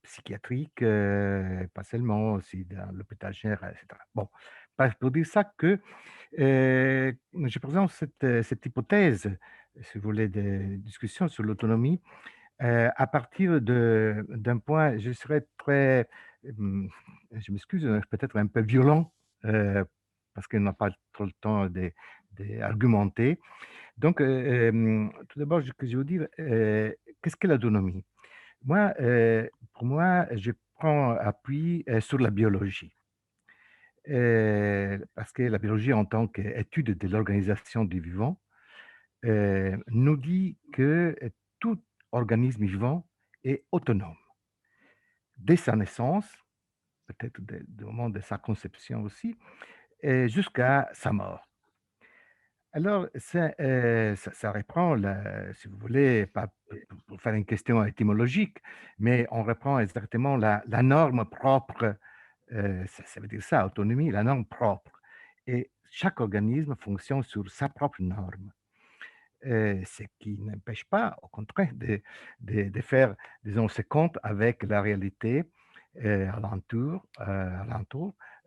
psychiatriques, pas seulement, aussi dans l'hôpital général, etc. Bon, bref, pour dire ça que je présente cette hypothèse, si vous voulez, de discussion sur l'autonomie, à partir d'un point, je serais je m'excuse, peut-être un peu violent, parce qu'on n'a pas trop le temps d'argumenter. Donc, tout d'abord, ce que je veux dire, qu'est-ce que l'autonomie? Pour moi, je prends appui sur la biologie. Parce que la biologie, en tant qu'étude de l'organisation du vivant, nous dit que tout organisme vivant est autonome. Dès sa naissance, peut-être du moment de sa conception aussi, et jusqu'à sa mort. Alors, ça reprend, si vous voulez, pas pour faire une question étymologique, mais on reprend exactement la norme propre, ça veut dire ça, autonomie, la norme propre. Et chaque organisme fonctionne sur sa propre norme. Ce qui n'empêche pas, au contraire, de faire, disons, ses comptes avec la réalité alentour,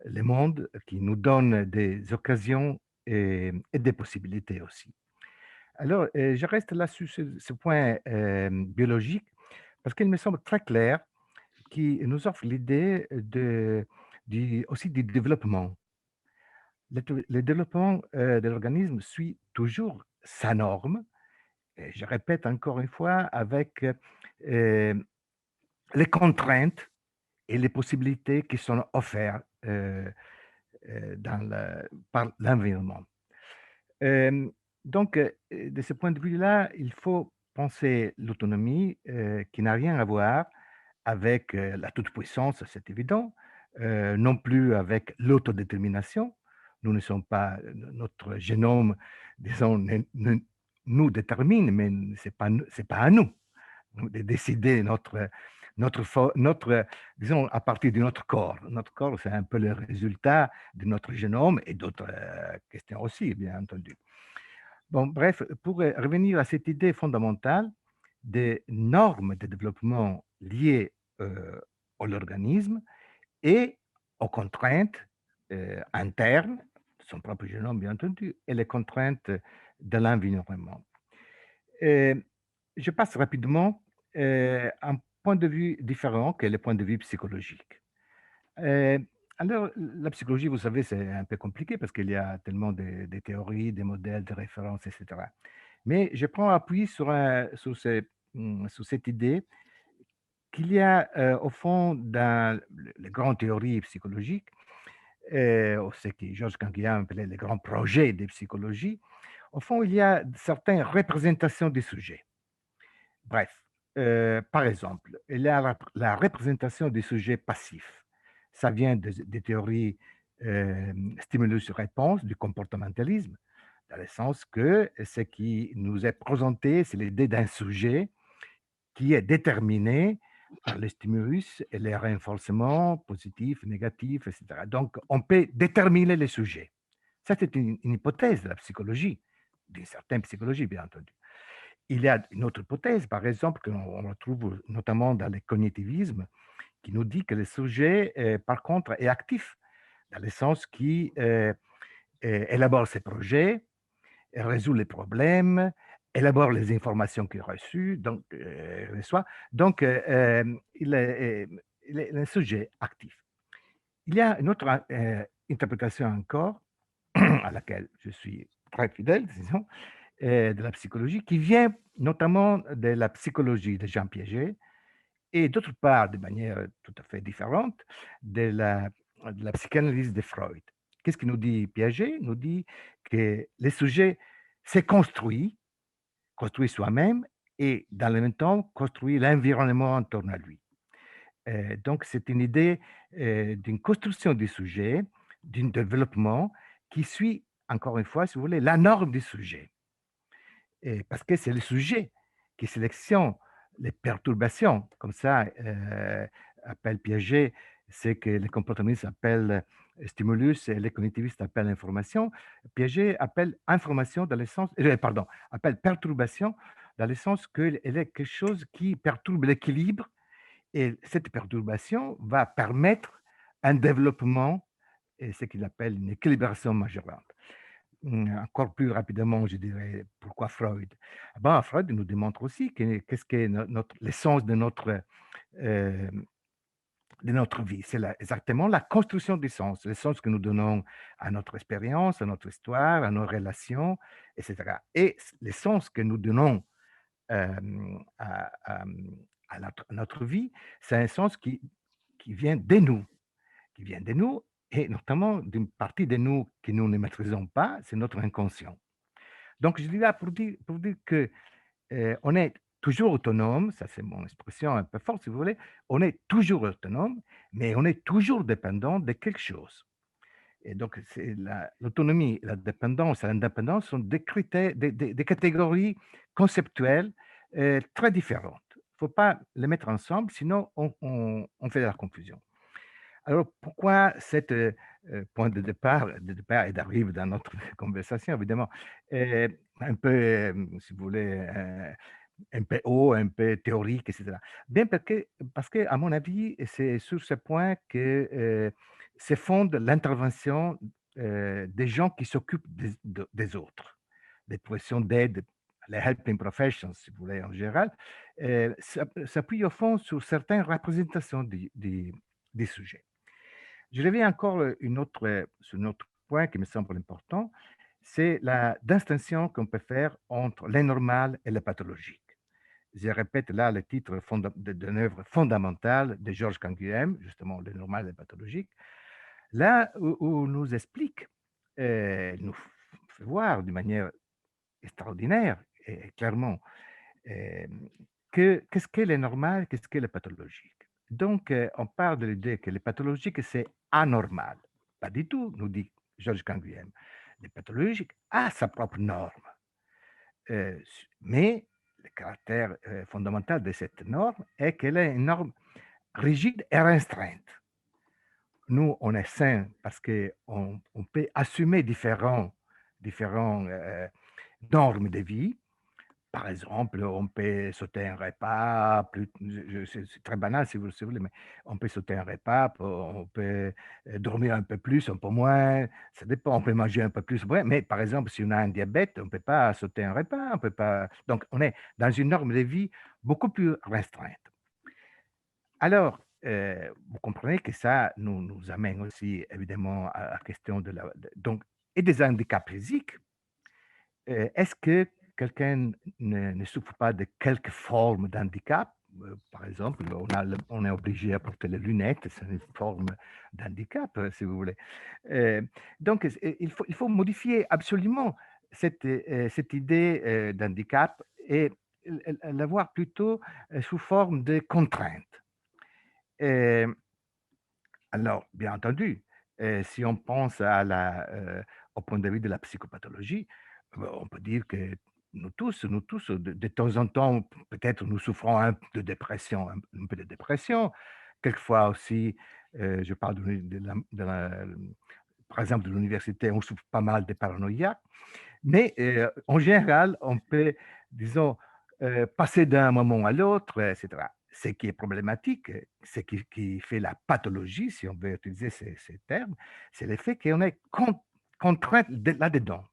le monde qui nous donne des occasions et des possibilités aussi. Alors, je reste là sur ce point biologique parce qu'il me semble très clair qui nous offre l'idée aussi du développement. Le développement de l'organisme suit toujours sa norme, et je répète encore une fois, avec les contraintes et les possibilités qui sont offertes par l'environnement. Donc, de ce point de vue-là, il faut penser l'autonomie qui n'a rien à voir avec la toute-puissance, c'est évident, non plus avec l'autodétermination. Nous ne sommes pas, notre génome, disons, nous détermine, mais ce n'est pas à nous de décider disons, à partir de notre corps. Notre corps, c'est un peu le résultat de notre génome et d'autres questions aussi, bien entendu. Bon, bref, pour revenir à cette idée fondamentale des normes de développement liées à l'organisme et aux contraintes internes, son propre génome, bien entendu, et les contraintes de l'environnement. Je passe rapidement à un point de vue différent que le point de vue psychologique. Alors, la psychologie, vous savez, c'est un peu compliqué parce qu'il y a tellement de théories, des modèles, de références, etc. Mais je prends appui sur cette idée qu'il y a, au fond, dans les grandes théories psychologiques, ce que Georges Canguilhem appelait les grands projets de psychologie, au fond, il y a certaines représentations des sujets. Bref, par exemple, il y a la représentation des sujets passifs. Ça vient des théories stimulus-réponse, du comportementalisme, dans le sens que ce qui nous est présenté, c'est l'idée d'un sujet qui est déterminé par les stimulus et les renforcements positifs, négatifs, etc. Donc, on peut déterminer les sujets. Ça, c'est une hypothèse de la psychologie, d'une certaine psychologie, bien entendu. Il y a une autre hypothèse, par exemple, qu'on retrouve notamment dans le cognitivisme, qui nous dit que le sujet, par contre, est actif, dans le sens qu'il élabore ses projets, résout les problèmes, élabore les informations qu'il reçoit, donc, reçoit. Donc il est un sujet actif. Il y a une autre interprétation encore, à laquelle je suis très fidèle, disons, de la psychologie, qui vient notamment de la psychologie de Jean Piaget, et d'autre part, de manière tout à fait différente, de la psychanalyse de Freud. Qu'est-ce qu'il nous dit Piaget? Il nous dit que le sujet s'est construit soi-même et dans le même temps construit l'environnement en torno à lui. Donc c'est une idée d'une construction du sujet, d'un développement qui suit, encore une fois, si vous voulez, la norme du sujet. Et parce que c'est le sujet qui sélectionne les perturbations, comme ça appelle Piaget, c'est que les comportementistes appellent stimulus et les cognitivistes appellent information. Piaget appelle information dans le sens, pardon, appelle perturbation dans le sens qu'elle est quelque chose qui perturbe l'équilibre et cette perturbation va permettre un développement et ce qu'il appelle une équilibration majorante. Encore plus rapidement, je dirais, pourquoi Freud? Ben, Freud nous démontre aussi qu'est-ce qu'est l'essence euh, de notre vie. C'est exactement la construction du sens, le sens que nous donnons à notre expérience, à notre histoire, à nos relations, etc. Et le sens que nous donnons à notre vie, c'est un sens qui vient de nous, qui vient de nous, et notamment d'une partie de nous que nous ne maîtrisons pas, c'est notre inconscient. Donc, je dis là pour dire que on est toujours autonome, ça c'est mon expression un peu forte si vous voulez, on est toujours autonome, mais on est toujours dépendant de quelque chose. Et donc, l'autonomie, la dépendance et l'indépendance sont des critères, des catégories conceptuelles très différentes. Il ne faut pas les mettre ensemble, sinon on fait de la confusion. Alors, pourquoi cet point de départ et d'arrive dans notre conversation, évidemment, un peu, si vous voulez, un peu haut, un peu théorique, etc. Bien parce que, à mon avis, c'est sur ce point que se fonde l'intervention des gens qui s'occupent des autres, des professions d'aide, les helping professions, si vous voulez, en général, s'appuie au fond sur certaines représentations des sujets. Je reviens encore sur un autre point qui me semble important, c'est la distinction qu'on peut faire entre le normal et le pathologique. Je répète là le titre d'une œuvre fondamentale de Georges Canguilhem, justement le normal et le pathologique, là où nous explique, nous fait voir d'une manière extraordinaire et clairement qu'est-ce qu'est le normal, qu'est-ce qu'est le pathologique. Donc, on parle de l'idée que le pathologique, c'est anormal. Pas du tout, nous dit Georges Canguilhem. Le pathologique a sa propre norme. Mais le caractère fondamental de cette norme est qu'elle est une norme rigide et restreinte. Nous, on est sain parce qu'on peut assumer différentes normes de vie. Par exemple, on peut sauter un repas, c'est très banal si vous voulez, mais on peut sauter un repas, on peut dormir un peu plus, un peu moins, ça dépend, on peut manger un peu plus, ouais, mais par exemple, si on a un diabète, on ne peut pas sauter un repas, on peut pas. Donc, on est dans une norme de vie beaucoup plus restreinte. Alors, vous comprenez que ça nous amène aussi évidemment à la question et des handicaps physiques. Est-ce que quelqu'un ne souffre pas de quelque forme d'handicap? Par exemple, on est obligé à porter les lunettes, c'est une forme d'handicap, si vous voulez. Donc, il faut modifier absolument cette idée d'handicap et la voir plutôt sous forme de contraintes. Et alors, bien entendu, si on pense au point de vue de la psychopathologie, on peut dire que nous tous, de temps en temps, peut-être nous souffrons de dépression, un peu de dépression. Quelquefois aussi, je parle par exemple, de l'université, on souffre pas mal de paranoïa. Mais en général, on peut, disons, passer d'un moment à l'autre, etc. Ce qui est problématique, ce qui fait la pathologie, si on veut utiliser ces termes, c'est le fait qu'on est contraint là-dedans.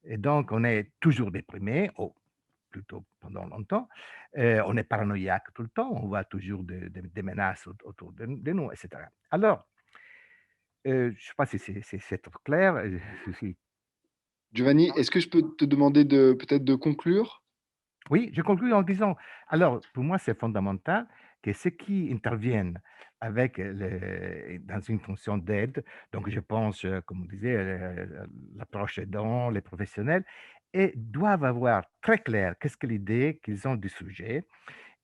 Et donc, on est toujours déprimé, ou plutôt pendant longtemps. On est paranoïaque tout le temps, on voit toujours des menaces autour de nous, etc. Alors, je ne sais pas si c'est trop clair. Giovanni, est-ce que je peux te demander peut-être de conclure? Oui, je conclus en disant, alors pour moi c'est fondamental que ceux qui interviennent dans une fonction d'aide, donc je pense, comme on disait, l'approche aidant, les professionnels, et doivent avoir très clair qu'est-ce que l'idée qu'ils ont du sujet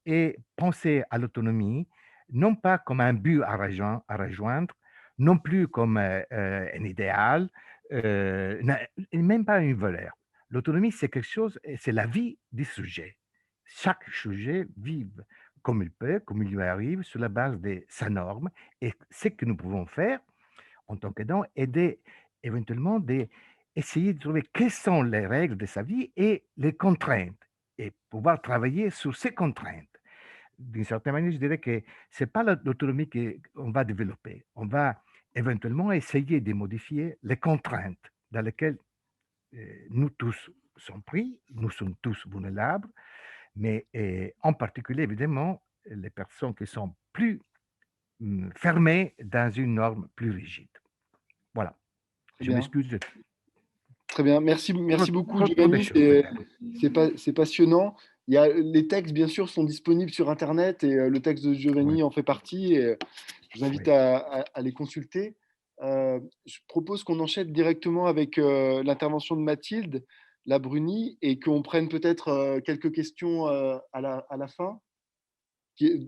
et penser à l'autonomie, non pas comme un but à rejoindre, non plus comme un idéal, et même pas une valeur. L'autonomie, c'est quelque chose, et c'est la vie du sujet. Chaque sujet vive comme il peut, comme il lui arrive, sur la base de sa norme. Et ce que nous pouvons faire en tant qu'aidant, aider éventuellement d'essayer de trouver quelles sont les règles de sa vie et les contraintes, et pouvoir travailler sur ces contraintes. D'une certaine manière, je dirais que ce n'est pas l'autonomie qu'on va développer. On va éventuellement essayer de modifier les contraintes dans lesquelles nous tous sommes pris, nous sommes tous vulnérables, mais en particulier, évidemment, les personnes qui sont plus fermées dans une norme plus rigide. Voilà. Très Je bien. m'excuse. Très bien. Merci beaucoup, Trop de Giovanni. choses, peut-être. C'est passionnant. Les textes, bien sûr, sont disponibles sur Internet et le texte de Giovanni en fait partie. Et, je vous invite à les consulter. Je propose qu'on enchaîne directement avec l'intervention de Mathilde Labruni et qu'on prenne peut-être quelques questions à la fin.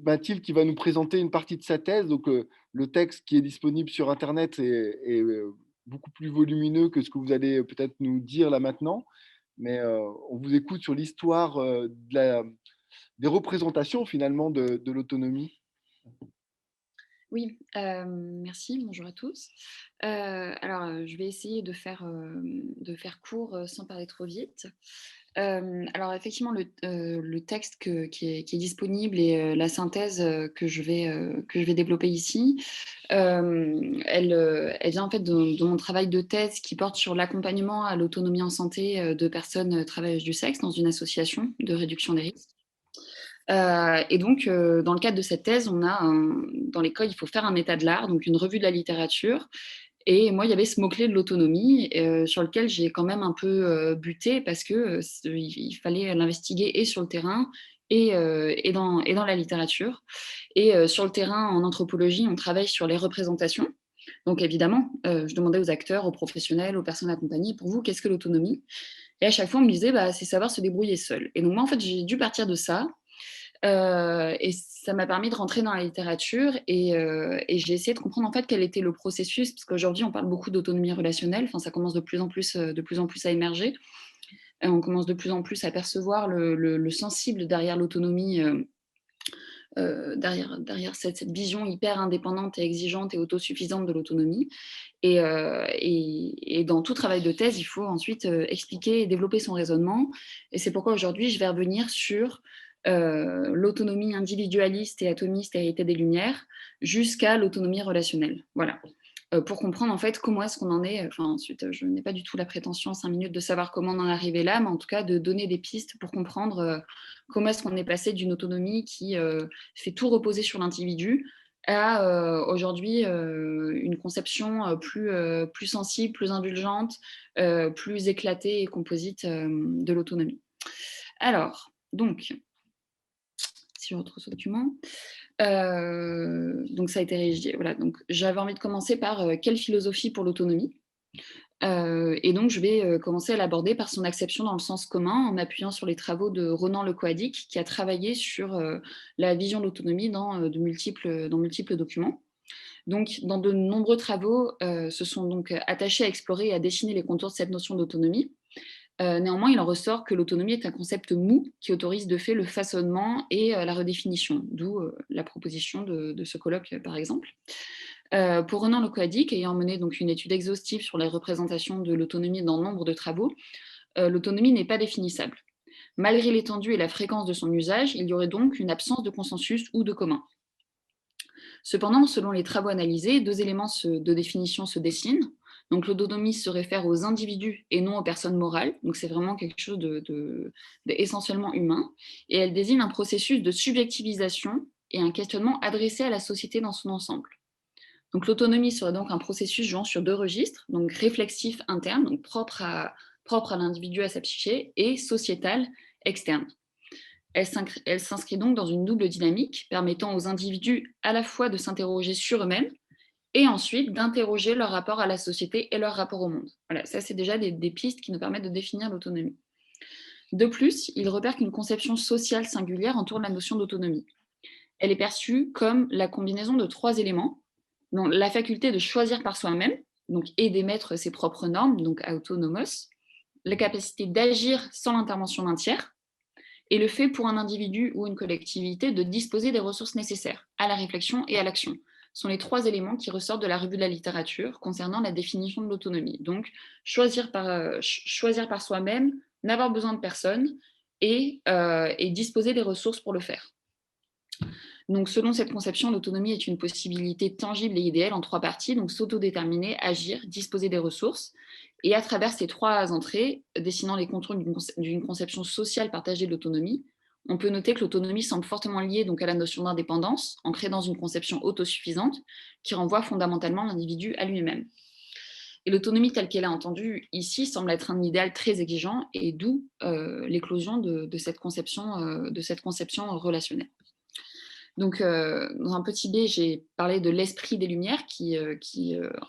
Mathilde qui va nous présenter une partie de sa thèse. Donc, le texte qui est disponible sur Internet est beaucoup plus volumineux que ce que vous allez peut-être nous dire là maintenant. Mais on vous écoute sur l'histoire des représentations finalement de l'autonomie. Oui, merci, bonjour à tous. Alors, je vais essayer de faire court sans parler trop vite. Alors, effectivement, le texte qui est disponible et la synthèse que je vais développer ici, elle vient en fait de mon travail de thèse qui porte sur l'accompagnement à l'autonomie en santé de personnes travailleuses du sexe dans une association de réduction des risques. Et donc, dans le cadre de cette thèse, dans l'école, il faut faire un état de l'art, donc une revue de la littérature. Et moi, il y avait ce mot-clé de l'autonomie sur lequel j'ai quand même un peu buté parce qu'il fallait l'investiguer et sur le terrain et dans la littérature. Et sur le terrain, en anthropologie, on travaille sur les représentations. Donc évidemment, je demandais aux acteurs, aux professionnels, aux personnes accompagnées, pour vous, qu'est-ce que l'autonomie? Et à chaque fois, on me disait, c'est savoir se débrouiller seul. Et donc moi, en fait, j'ai dû partir de ça. Et ça m'a permis de rentrer dans la littérature et j'ai essayé de comprendre en fait quel était le processus, parce qu'aujourd'hui on parle beaucoup d'autonomie relationnelle, enfin, ça commence de plus en plus à émerger. On commence de plus en plus à percevoir le sensible derrière l'autonomie, derrière cette vision hyper indépendante et exigeante et autosuffisante de l'autonomie. Et dans tout travail de thèse, il faut ensuite expliquer et développer son raisonnement. Et c'est pourquoi aujourd'hui je vais revenir sur l'autonomie individualiste et atomiste héritée des Lumières jusqu'à l'autonomie relationnelle. Voilà. Pour comprendre en fait comment est-ce qu'on en est, ensuite je n'ai pas du tout la prétention en 5 minutes de savoir comment on en est arrivé là, mais en tout cas de donner des pistes pour comprendre comment est-ce qu'on est passé d'une autonomie qui fait tout reposer sur l'individu à aujourd'hui une conception plus sensible, plus indulgente, plus éclatée et composite de l'autonomie. Alors, donc, si je retrouve ce document. Donc ça a été rédigé. Voilà, donc j'avais envie de commencer par quelle philosophie pour l'autonomie. Et donc, je vais commencer à l'aborder par son acception dans le sens commun, en m'appuyant sur les travaux de Ronan Le Coadic, qui a travaillé sur la vision de l'autonomie dans multiples documents. Donc, dans de nombreux travaux, se sont donc attachés à explorer et à dessiner les contours de cette notion d'autonomie. Néanmoins, il en ressort que l'autonomie est un concept mou qui autorise de fait le façonnement et la redéfinition, d'où la proposition de ce colloque, par exemple. Pour Ronan Le Coadic, ayant mené donc une étude exhaustive sur les représentations de l'autonomie dans nombre de travaux, l'autonomie n'est pas définissable. Malgré l'étendue et la fréquence de son usage, il y aurait donc une absence de consensus ou de commun. Cependant, selon les travaux analysés, deux éléments de définition se dessinent. Donc l'autonomie se réfère aux individus et non aux personnes morales, donc c'est vraiment quelque chose d'essentiellement humain, et elle désigne un processus de subjectivisation et un questionnement adressé à la société dans son ensemble. Donc l'autonomie serait donc un processus jouant sur deux registres, donc réflexif interne, donc propre à l'individu, à sa psyché, et sociétal externe. Elle s'inscrit donc dans une double dynamique, permettant aux individus à la fois de s'interroger sur eux-mêmes et ensuite d'interroger leur rapport à la société et leur rapport au monde. Voilà, ça c'est déjà des pistes qui nous permettent de définir l'autonomie. De plus, il repère qu'une conception sociale singulière entoure la notion d'autonomie. Elle est perçue comme la combinaison de trois éléments, donc la faculté de choisir par soi-même, donc et d'émettre ses propres normes, donc autonomos, la capacité d'agir sans l'intervention d'un tiers, et le fait pour un individu ou une collectivité de disposer des ressources nécessaires à la réflexion et à l'action. Ce sont les trois éléments qui ressortent de la revue de la littérature concernant la définition de l'autonomie. Donc, choisir par soi-même, n'avoir besoin de personne et disposer des ressources pour le faire. Donc, selon cette conception, l'autonomie est une possibilité tangible et idéale en trois parties, donc s'autodéterminer, agir, disposer des ressources. Et à travers ces trois entrées, dessinant les contours d'une conception sociale partagée de l'autonomie, on peut noter que l'autonomie semble fortement liée donc à la notion d'indépendance, ancrée dans une conception autosuffisante qui renvoie fondamentalement l'individu à lui-même. Et l'autonomie telle qu'elle est entendue ici semble être un idéal très exigeant, et d'où l'éclosion de cette conception relationnelle. Donc, dans un petit B, j'ai parlé de l'esprit des Lumières qui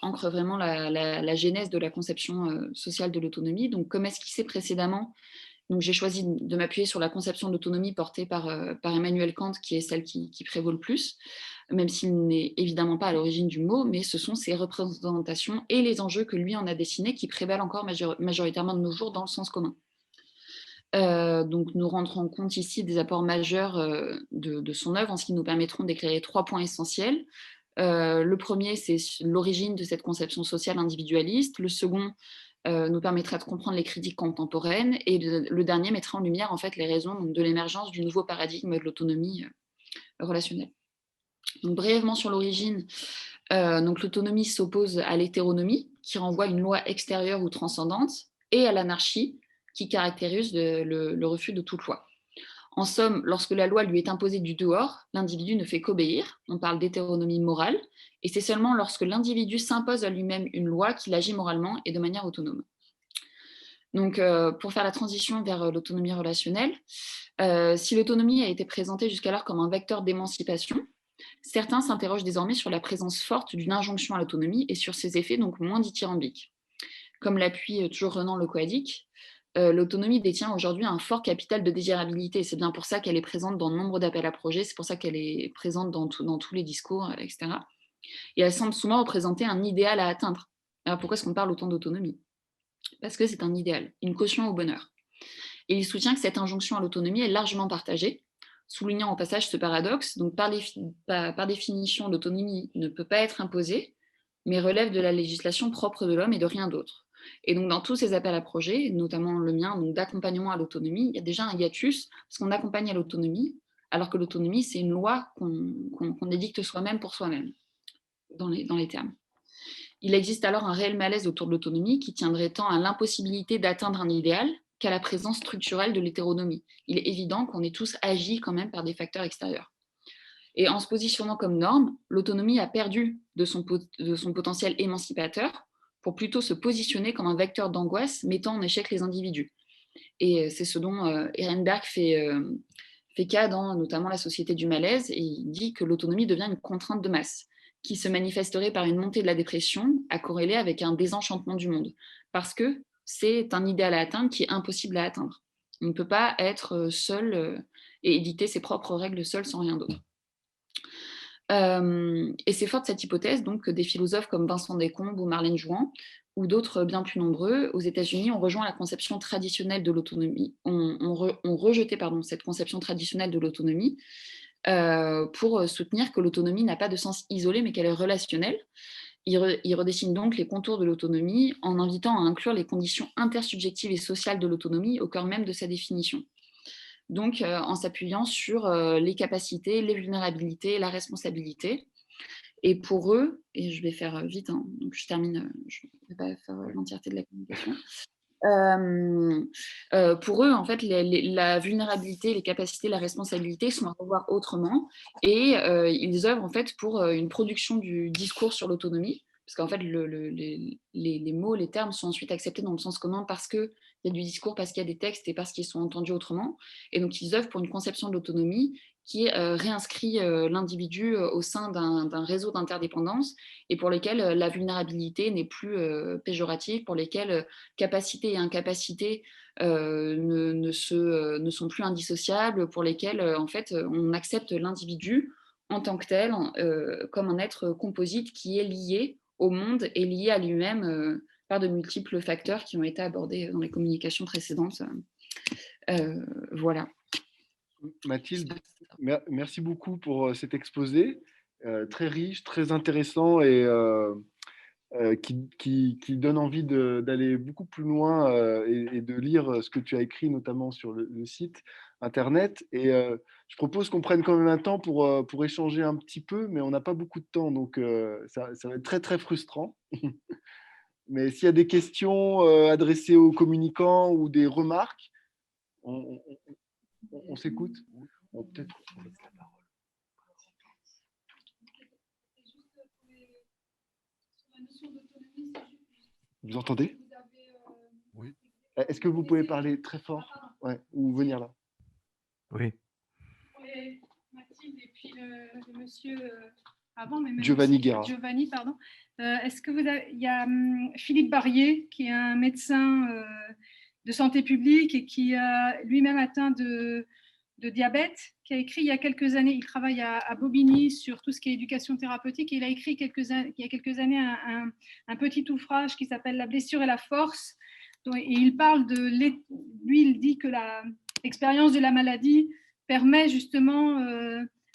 ancre vraiment la genèse de la conception sociale de l'autonomie. Donc, comme esquissé précédemment, j'ai choisi de m'appuyer sur la conception de l'autonomie portée par Emmanuel Kant, qui est celle qui prévaut le plus, même s'il n'est évidemment pas à l'origine du mot, mais ce sont ses représentations et les enjeux que lui en a dessinés qui prévalent encore majoritairement de nos jours dans le sens commun. Donc nous rendrons compte ici des apports majeurs de son œuvre en ce qui nous permettront d'éclairer trois points essentiels. Le premier, c'est l'origine de cette conception sociale individualiste. Le second nous permettra de comprendre les critiques contemporaines. Et le dernier mettra en lumière en fait, les raisons de l'émergence du nouveau paradigme de l'autonomie relationnelle. Donc, brièvement sur l'origine, l'autonomie s'oppose à l'hétéronomie, qui renvoie à une loi extérieure ou transcendante, et à l'anarchie, qui caractérise le refus de toute loi. En somme, lorsque la loi lui est imposée du dehors, l'individu ne fait qu'obéir. On parle d'hétéronomie morale, et c'est seulement lorsque l'individu s'impose à lui-même une loi qu'il agit moralement et de manière autonome. Donc, pour faire la transition vers l'autonomie relationnelle, si l'autonomie a été présentée jusqu'alors comme un vecteur d'émancipation, certains s'interrogent désormais sur la présence forte d'une injonction à l'autonomie et sur ses effets donc moins dithyrambiques. Comme l'appuie toujours Ronan Le Coadic, l'autonomie détient aujourd'hui un fort capital de désirabilité. C'est bien pour ça qu'elle est présente dans nombre d'appels à projets, c'est pour ça qu'elle est présente dans tous les discours, etc. Et elle semble souvent représenter un idéal à atteindre. Alors pourquoi est-ce qu'on parle autant d'autonomie? Parce que c'est un idéal, une caution au bonheur. Et il soutient que cette injonction à l'autonomie est largement partagée, soulignant au passage ce paradoxe. Donc par définition, l'autonomie ne peut pas être imposée, mais relève de la législation propre de l'homme et de rien d'autre. Et donc, dans tous ces appels à projets, notamment le mien, d'accompagnement à l'autonomie, il y a déjà un hiatus, parce qu'on accompagne à l'autonomie, alors que l'autonomie, c'est une loi qu'on édicte soi-même pour soi-même, dans les termes. Il existe alors un réel malaise autour de l'autonomie qui tiendrait tant à l'impossibilité d'atteindre un idéal qu'à la présence structurelle de l'hétéronomie. Il est évident qu'on est tous agis quand même par des facteurs extérieurs. Et en se positionnant comme norme, l'autonomie a perdu de son potentiel émancipateur, pour plutôt se positionner comme un vecteur d'angoisse mettant en échec les individus. Et c'est ce dont Ehrenberg fait cas dans notamment La Société du malaise, et il dit que l'autonomie devient une contrainte de masse, qui se manifesterait par une montée de la dépression, à corréler avec un désenchantement du monde. parce que c'est un idéal à atteindre qui est impossible à atteindre. On ne peut pas être seul et éditer ses propres règles seul sans rien d'autre. Et c'est fort de cette hypothèse donc, que des philosophes comme Vincent Descombes ou Marlène Jouan, ou d'autres bien plus nombreux, aux États-Unis, ont rejoint la conception traditionnelle de l'autonomie, ont rejeté cette conception traditionnelle de l'autonomie pour soutenir que l'autonomie n'a pas de sens isolé, mais qu'elle est relationnelle. Il redessine donc les contours de l'autonomie en invitant à inclure les conditions intersubjectives et sociales de l'autonomie au cœur même de sa définition. Donc, en s'appuyant sur les capacités, les vulnérabilités, la responsabilité. Et pour eux, et je vais faire vite, hein, donc je termine, je ne vais pas faire l'entièreté de la communication. Pour eux, en fait, la vulnérabilité, les capacités, la responsabilité sont à revoir autrement, et ils œuvrent en fait pour une production du discours sur l'autonomie, parce qu'en fait, les mots, les termes sont ensuite acceptés dans le sens commun parce qu'il y a du discours, parce qu'il y a des textes et parce qu'ils sont entendus autrement. Et donc, ils œuvrent pour une conception de l'autonomie qui réinscrit l'individu au sein d'un réseau d'interdépendance et pour lesquels la vulnérabilité n'est plus péjorative, pour lesquels capacité et incapacité ne sont plus indissociables, pour lesquels en fait, on accepte l'individu en tant que tel comme un être composite qui est lié au monde et lié à lui-même par de multiples facteurs qui ont été abordés dans les communications précédentes. Voilà. Mathilde, merci beaucoup pour cet exposé, très riche, très intéressant et qui donne envie d'aller beaucoup plus loin et de lire ce que tu as écrit, notamment sur le site internet. Et je propose qu'on prenne quand même un temps pour échanger un petit peu, mais on n'a pas beaucoup de temps, donc ça va être très, très frustrant. Mais s'il y a des questions adressées aux communicants ou des remarques, on s'écoute. Peut-être. Vous entendez? Oui. Est-ce que vous pouvez parler très fort, ouais, ou venir là? Oui. Mathilde et puis le monsieur avant, mais Giovanni Guerra. Giovanni, pardon. Est-ce que il y a Philippe Barrier, qui est un médecin de santé publique et qui a lui-même atteint de diabète, qui a écrit il y a quelques années, il travaille à Bobigny sur tout ce qui est éducation thérapeutique, et il a écrit il y a quelques années un petit ouvrage qui s'appelle La blessure et la force, et il parle lui il dit que l'expérience de la maladie permet justement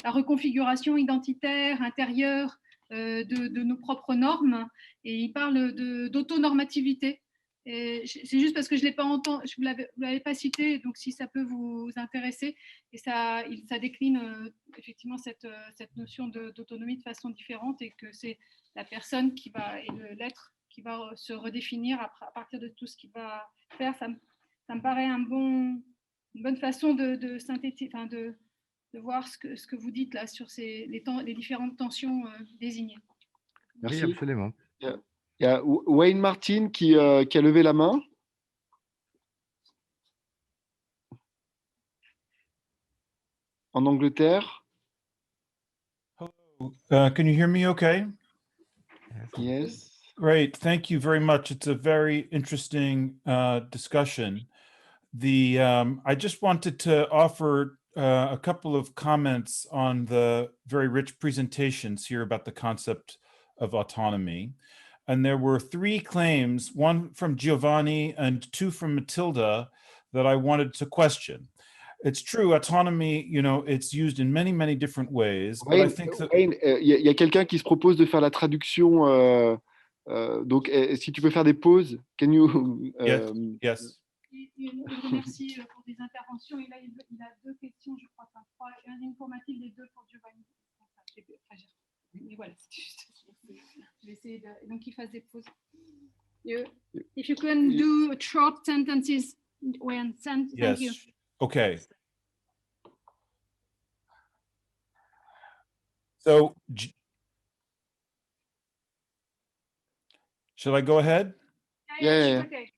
la reconfiguration identitaire, intérieure de nos propres normes, et il parle d'autonormativité. C'est juste parce que je ne l'ai pas entendu, vous ne l'avez pas cité, donc si ça peut vous intéresser, et ça décline effectivement cette notion d'autonomie de façon différente, et que c'est la personne et l'être qui va se redéfinir à partir de tout ce qu'il va faire. Ça me paraît une bonne façon de synthétiser, enfin de voir ce que vous dites là sur les différentes tensions désignées. Merci. Oui, absolument. Il y a Wayne Martin qui a levé la main. En Angleterre. Can you hear me okay? Yes. Great. Thank you very much. It's a very interesting discussion. I just wanted to offer a couple of comments on the very rich presentations here about the concept of autonomy. And there were 3 claims, one from Giovanni and 2 from Matilda, that I wanted to question. It's true, autonomy, it's used in many, many different ways. But I think that... Wayne, y a quelqu'un qui se propose de faire la traduction. Donc, si tu peux faire des pauses, can you... Yes. Il remercie pour des interventions. Et là, il a 2 questions, je crois, 3, une pour Mathilde et 2 pour Giovanni. Mais voilà, c'est juste. Je vais essayer donc qu'il fasse des pauses. If you can do short sentences when sent, thank you. Okay. So, should I go ahead? Yeah. Okay.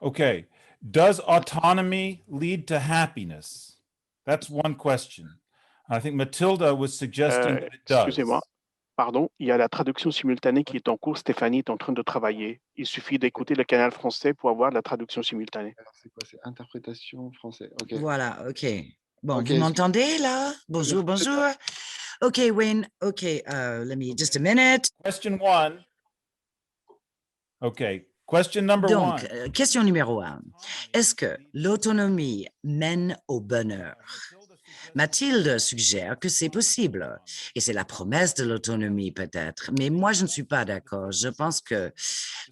Okay. Does autonomy lead to happiness? That's one question. I think Matilda was suggesting that it does. Excusez-moi. Pardon, il y a la traduction simultanée qui est en cours. Stéphanie est en train de travailler. Il suffit d'écouter le canal français pour avoir la traduction simultanée. Alors, c'est quoi? C'est interprétation français. OK. Voilà, OK. Bon, OK, vous m'entendez là? Bonjour, bonjour. OK, Wayne. OK, let me just a minute. Question one. Okay. Question number Donc, one. question numéro 1. Est-ce que l'autonomie mène au bonheur? Mathilde suggère que c'est possible, et c'est la promesse de l'autonomie peut-être, mais moi je ne suis pas d'accord. Je pense que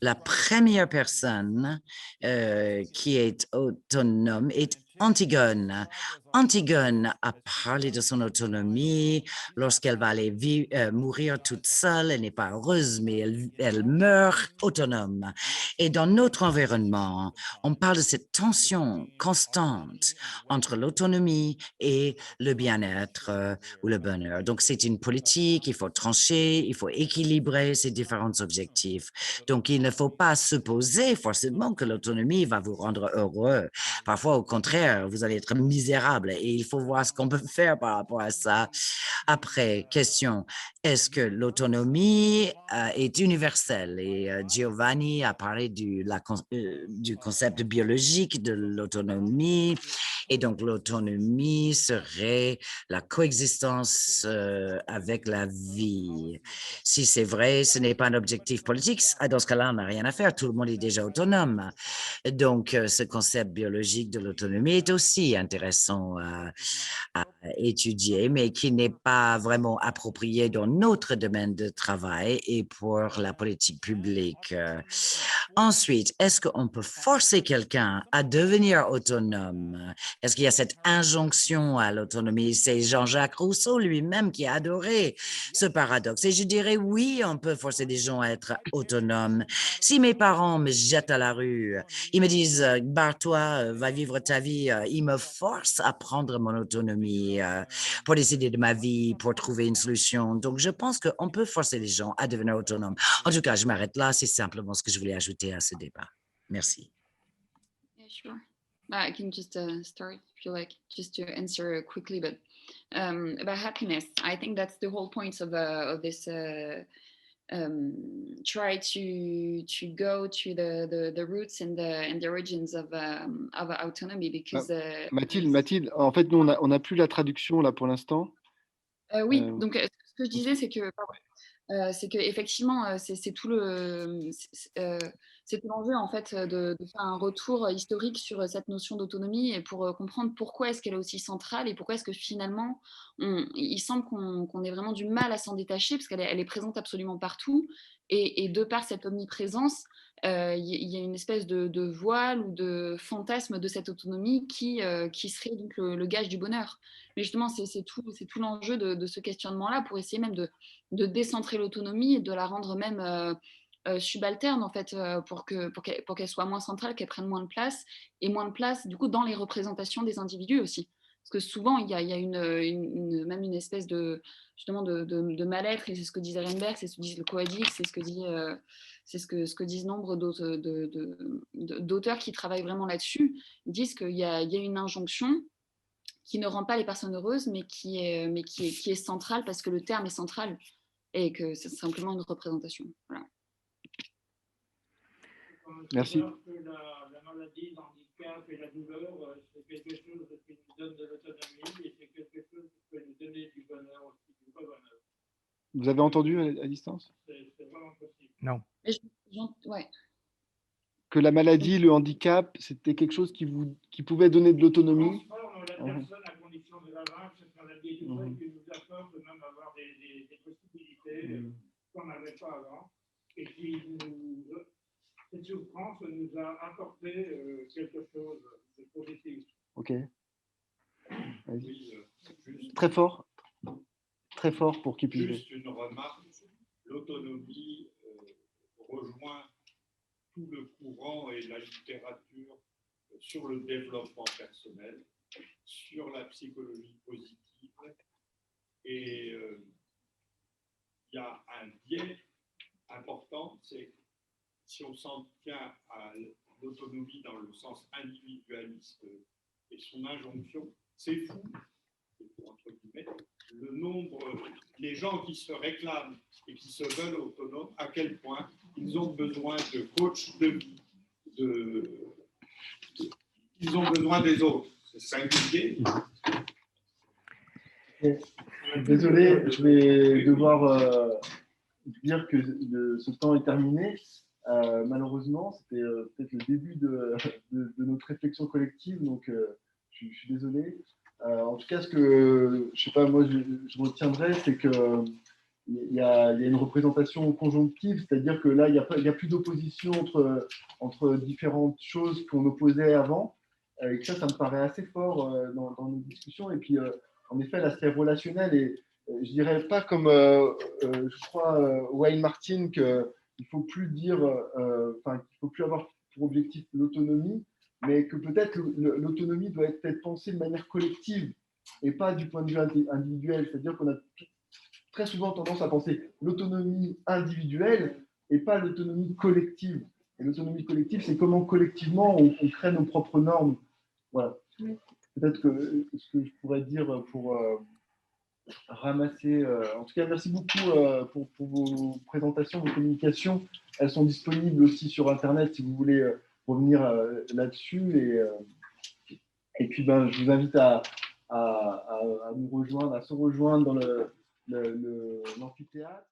la première personne qui est autonome est Antigone. Antigone a parlé de son autonomie lorsqu'elle va aller mourir toute seule. Elle n'est pas heureuse, mais elle meurt autonome. Et dans notre environnement, on parle de cette tension constante entre l'autonomie et le bien-être ou le bonheur. Donc, c'est une politique, il faut trancher, il faut équilibrer ces différents objectifs. Donc, il ne faut pas supposer forcément que l'autonomie va vous rendre heureux. Parfois, au contraire, vous allez être misérable et il faut voir ce qu'on peut faire par rapport à ça. Après, question, est-ce que l'autonomie est universelle? Et Giovanni a parlé du concept biologique de l'autonomie. Et donc, l'autonomie serait la coexistence avec la vie. Si c'est vrai, ce n'est pas un objectif politique. Dans ce cas-là, on n'a rien à faire. Tout le monde est déjà autonome. Donc, ce concept biologique de l'autonomie est aussi intéressant à étudier, mais qui n'est pas vraiment approprié dans notre domaine de travail et pour la politique publique. Ensuite, est-ce qu'on peut forcer quelqu'un à devenir autonome? Est-ce qu'il y a cette injonction à l'autonomie? C'est Jean-Jacques Rousseau lui-même qui a adoré ce paradoxe. Et je dirais oui, on peut forcer des gens à être autonomes. Si mes parents me jettent à la rue, ils me disent « barre-toi, va vivre ta vie », ils me forcent à prendre mon autonomie pour décider de ma vie, pour trouver une solution. Donc, je pense qu'on peut forcer les gens à devenir autonomes. En tout cas, je m'arrête là. C'est simplement ce que je voulais ajouter à ce débat. Merci. Yeah, sure. I can just start if you like, just to answer quickly, but about happiness, I think that's the whole point of this try to go to the roots and the origins of autonomy, because Mathilde, en fait, nous, on n'a plus la traduction là pour l'instant. oui, donc ce que je disais, c'est que effectivement, c'est tout l'enjeu en fait de faire un retour historique sur cette notion d'autonomie et pour comprendre pourquoi est-ce qu'elle est aussi centrale et pourquoi est-ce que finalement il semble qu'on ait vraiment du mal à s'en détacher parce qu'elle est présente absolument partout et de par cette omniprésence, il y a une espèce de voile ou de fantasme de cette autonomie qui serait donc le gage du bonheur. Mais justement, c'est tout l'enjeu de ce questionnement-là pour essayer même de décentrer l'autonomie et de la rendre même subalterne en fait pour qu'elle soit moins centrale, qu'elle prenne moins de place et moins de place du coup dans les représentations des individus aussi. Parce que souvent il y a même une espèce de justement de mal-être et c'est ce que disait Renberg, c'est ce que dit le Coadix, c'est ce que disent nombre d'auteurs qui travaillent vraiment là-dessus. Ils disent qu'il y a une injonction qui ne rend pas les personnes heureuses, mais qui est centrale parce que le terme est central et que c'est simplement une représentation. Voilà. Merci. La maladie, l'handicap et la douleur, c'est quelque chose qui nous donne de l'autonomie et c'est quelque chose qui peut nous donner du bonheur aussi, du vrai bonheur. Vous avez entendu à distance? C'est vraiment possible. Non. Ouais. Que la maladie, le handicap, c'était quelque chose qui pouvait donner de l'autonomie. La personne à condition de la vaincre, cette maladie et tout ça, qui nous apporte même avoir des possibilités qu'on n'avait pas avant et qui cette souffrance nous a apporté quelque chose de positif. Ok. Très fort pour qu'il puisse. Juste une remarque, l'autonomie rejoint tout le courant et la littérature sur le développement personnel, sur la psychologie positive, et il y a un biais important, c'est si on s'en tient à l'autonomie dans le sens individualiste et son injonction, c'est fou, entre guillemets, les gens qui se réclament et qui se veulent autonomes, à quel point ils ont besoin de coachs de vie, ils ont besoin des autres. C'est singulier. Désolé, je vais devoir dire que ce temps est terminé. Malheureusement, c'était peut-être le début de notre réflexion collective, donc je suis désolé. En tout cas, ce que je sais pas, moi je retiendrai, c'est que il y a une représentation conjonctive, c'est-à-dire que là, il n'y a plus d'opposition entre différentes choses qu'on opposait avant, et que ça me paraît assez fort dans nos discussions. Et puis, en effet, l'aspect relationnel, et je dirais pas comme, je crois, Wayne Martin, qu'il ne faut plus dire, qu'il faut plus avoir pour objectif l'autonomie, mais que peut-être l'autonomie doit être peut-être pensée de manière collective et pas du point de vue individuel. C'est-à-dire qu'on a très souvent tendance à penser l'autonomie individuelle et pas l'autonomie collective. Et l'autonomie collective, c'est comment collectivement on crée nos propres normes. Voilà. Peut-être que ce que je pourrais dire pour ramasser. En tout cas, merci beaucoup pour vos présentations, vos communications. Elles sont disponibles aussi sur Internet si vous voulez revenir là-dessus. Et puis, je vous invite à nous rejoindre, à se rejoindre dans l'amphithéâtre.